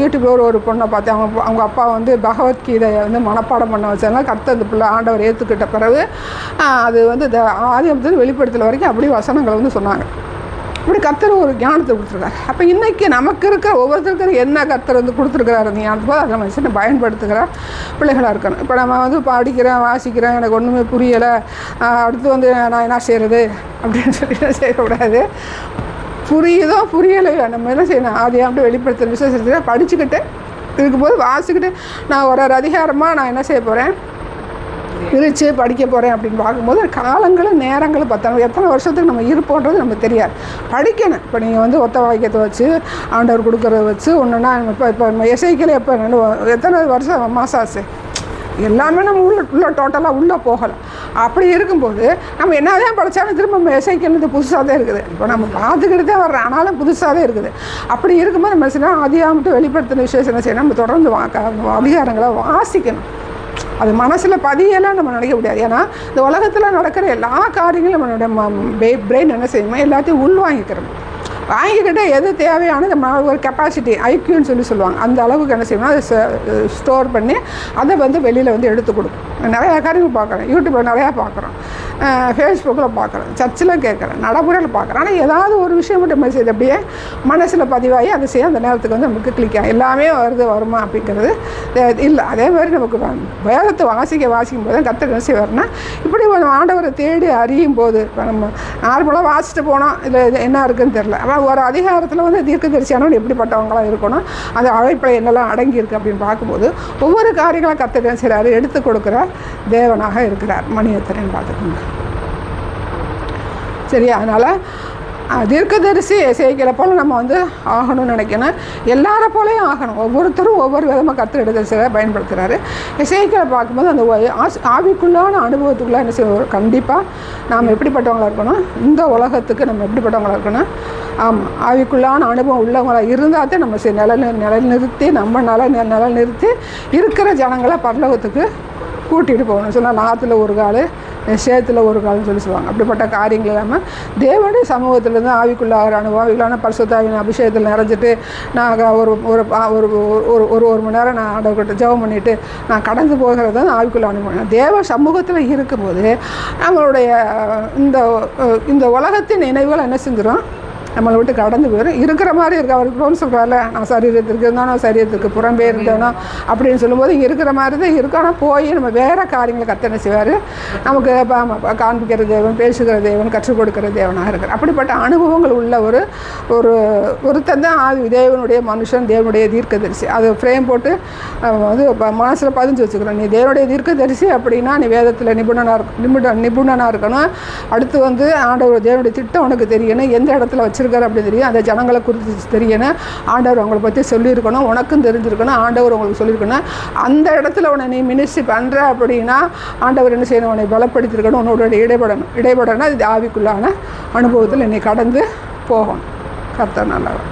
யூடியூப்பில் ஒரு பொண்ணை பார்த்தேன், அவங்க அப்பா வந்து பகவத்கீதையை வந்து மனப்பாடம் பண்ண வச்சாங்க. கர்த்தர் அந்த பிள்ளை ஆண்டவர் ஏற்றுக்கிட்ட பிறகு அது வந்து ஆதியத்தில் வெளிப்படுத்தல வரைக்கும் அப்படி வசனங்களை வந்து சொன்னாங்க. இப்படி கர்த்தர் ஒரு ஞானத்தை கொடுத்துருக்காரு. அப்போ இன்றைக்கி நமக்கு இருக்கிற ஒவ்வொருத்தருக்கும் என்ன கர்த்தர் வந்து கொடுத்துருக்கிறாரு அந்த ஞானத்தை போது அதை நம்ம பயன்படுத்துகிற பிள்ளைகளாக இருக்கணும். இப்போ நம்ம வந்து படிக்கிறேன் வாசிக்கிறேன் எனக்கு ஒன்றுமே புரியலை, அடுத்து வந்து நான் என்ன செய்கிறது அப்படின்னு சொல்லி செய்யக்கூடாது. புரியுதோ புரியலையோ நம்ம என்ன செய்யணும், அதை அப்படி வெளிப்படுத்துகிற விசேஷத்தை படிச்சுக்கிட்டு இருக்கும்போது வாசிக்கிட்டு நான் ஒரு அதிகாரமாக நான் என்ன செய்ய போகிறேன், பிரித்து படிக்க போகிறேன் அப்படின்னு பார்க்கும்போது காலங்களும் நேரங்களும் பார்த்தோம், எத்தனை வருஷத்துக்கு நம்ம இருப்போன்றது நமக்கு தெரியாது. படிக்கணும். இப்போ நீங்கள் வந்து ஒத்த வாக்கியத்தை வச்சு ஆண்டவர் கொடுக்குறத வச்சு ஒன்றுனா இப்போ எசேக்கியேல் எப்போ எத்தனை வருஷம் மாசாசு எல்லாமே நம்ம உள்ள டோட்டலாக உள்ளே போகலாம். அப்படி இருக்கும்போது நம்ம என்ன தான் படித்தாலும் திரும்ப நம்ம எசேக்கியேல் புதுசாக தான் இருக்குது. இப்போ நம்ம பார்த்துக்கிட்டு தான் வர்றோம், ஆனாலும் புதுசாக தான் இருக்குது. அப்படி இருக்கும்போது நம்ம என்ன அதிகாரம்ட்டு வெளிப்படுத்தின விசேஷம் என்ன செய்யணும், நம்ம தொடர்ந்து அதிகாரங்களை வாசிக்கணும். அது மனசில் பதியெல்லாம் நம்ம நினைக்க முடியாது. ஏன்னா இந்த உலகத்தில் நடக்கிற எல்லா காரியங்களும் நம்மளுடைய பிரெயின் என்ன செய்யணுமோ எல்லாத்தையும் உள்வாங்கிக்கிறோம். வாங்கிக்கிட்டே எது தேவையானது நம்ம ஒரு கெப்பாசிட்டி ஐக்யூன்னு சொல்லுவாங்க, அந்த அளவுக்கு என்ன செய்யணும் அதை ஸ்டோர் பண்ணி அதை வந்து வெளியில் வந்து எடுத்து கொடுக்கும். நிறையா காரியங்கள் பார்க்குறேன், யூடியூப்பில் நிறையா பார்க்குறோம், ஃபேஸ்புக்கில் பார்க்குறேன், சர்ச்சில் கேட்குறேன், நடைமுறையில் பார்க்குறேன். ஆனால் ஏதாவது ஒரு விஷயம் மட்டும் மெசேஜ் அப்படியே மனசில் பதிவாகி அதை செய்ய அந்த நேரத்துக்கு வந்து நமக்கு கிளிக் ஆகும். எல்லாமே வருமா அப்படிங்கிறது இல்லை. அதே மாதிரி நமக்கு வேதத்தை வாசிக்கும் போது தான் கர்த்தர் என்ன செய்வார்னா இப்படி ஆண்டவரை தேடி அறியும் போது இப்போ நம்ம நார்மலாக வாசிட்டு போனோம், இல்லை என்ன இருக்குதுன்னு தெரில. ஆனால் ஒரு அதிகாரத்தில் வந்து தீர்க்கதரிசியானவன் எப்படிப்பட்டவங்களாம் இருக்கணும், அந்த அழைப்பில் என்னெல்லாம் அடங்கியிருக்கு அப்படின்னு பார்க்கும்போது ஒவ்வொரு காரியங்களாக கர்த்தர் என்ன செய்கிறாரு, எடுத்து கொடுக்குற தேவனாக இருக்கிறார். மணியத்தரன் பார்த்துக்கோங்க சரியா. அதனால் தீர்க்கதரிசி எசேக்கியேலை போல் நம்ம வந்து ஆகணும்னு நினைக்கணும், எல்லாரை போலையும் ஆகணும். ஒவ்வொருத்தரும் ஒவ்வொரு விதமாக கர்த்தர் எடுத்து பயன்படுத்துகிறாரு. எசேக்கியேலை பார்க்கும்போது அந்த ஆவிக்குள்ளான அனுபவத்துக்குள்ளே என்ன செய்வோம், கண்டிப்பாக நாம் எப்படிப்பட்டவங்களாக இருக்கணும், இந்த உலகத்துக்கு நம்ம எப்படிப்பட்டவங்களாக இருக்கணும். ஆமாம், ஆவிக்குள்ளான அனுபவம் உள்ளவங்களாக இருந்தால் தான் நம்ம நிலைநிறுத்தி நம்ம நிலைநிறுத்தி இருக்கிற ஜனங்களை பரலோகத்துக்கு கூட்டிகிட்டு போகணும். சொன்னால் நாற்றுல ஒரு கால் நிச்சயத்தில் ஒரு காலம் சொல்லி சொல்லுவாங்க. அப்படிப்பட்ட காரியங்கள் இல்லாமல் தேவனுடைய சமூகத்திலேருந்து ஆவிக்குள்ளாகிற ஆவிகளான பரிசுத்தாவின் அபிஷேகத்தில் நிறைஞ்சிட்டு நான் ஒரு ஒரு ஒரு ஒரு ஒரு மணி நேரம் நான் ஆண்டவர்கிட்ட ஜெபம் பண்ணிவிட்டு நான் கடந்து போகிறது தான் ஆவிக்குள்ள அனுபவம். தேவ சமூகத்தில் இருக்கும்போது நம்மளுடைய இந்த உலகத்தின் நினைவுகள் என்ன செஞ்சிடும், நம்மளை விட்டு கடந்து போயிடும். இருக்கிற மாதிரி இருக்கு. அவருக்கு சொல்கிறார்ல, நான் சரீரத்திற்கு இருந்தானோ சரீரத்திற்கு புறம்பே இருந்தேனோ அப்படின்னு சொல்லும்போது இங்கே இருக்கிற மாதிரி தான் இருக்கும். ஆனால் போய் நம்ம வேறு காரியங்களை கத்தனை செய்வார். நமக்கு காண்பிக்கிற தேவன், பேசுகிற தேவன், கற்றுக் கொடுக்கிற தேவனாக இருக்கிறார். அப்படிப்பட்ட அனுபவங்கள் உள்ள ஒருத்தன் தான் ஆவி தேவனுடைய மனுஷன், தேவனுடைய தீர்க்கதரிசி. அது ஃப்ரேம் போட்டு அது மனசில் பதிஞ்சு வச்சுக்கிறோம். நீ தேவனுடைய தீர்க்கதரிசி அப்படின்னா நீ வேதத்தில் நிபுணனாக இருக்கணும். அடுத்து ஆண்டவர் தேவனுடைய திட்டம் உனக்கு தெரியணும், எந்த இடத்துல வச்சு அப்படி தெரியும், அந்த ஜனங்களை குறித்து தெரியணும், ஆண்டவர் அவங்களை பற்றி சொல்லியிருக்கணும், உனக்கும் தெரிஞ்சிருக்கணும், ஆண்டவர் உங்களுக்கு சொல்லியிருக்கணும். அந்த இடத்துல உன்னை நீ மினிஸ்ட்ரி பண்ணுற அப்படின்னா ஆண்டவர் என்ன செய்யணும், உன்னை பலப்படுத்தியிருக்கணும், உன்னோட இடைபடணும். இது ஆவிக்குள்ளான அனுபவத்தில் நீ கடந்து போகணும். கர்த்தர் நல்லவர்.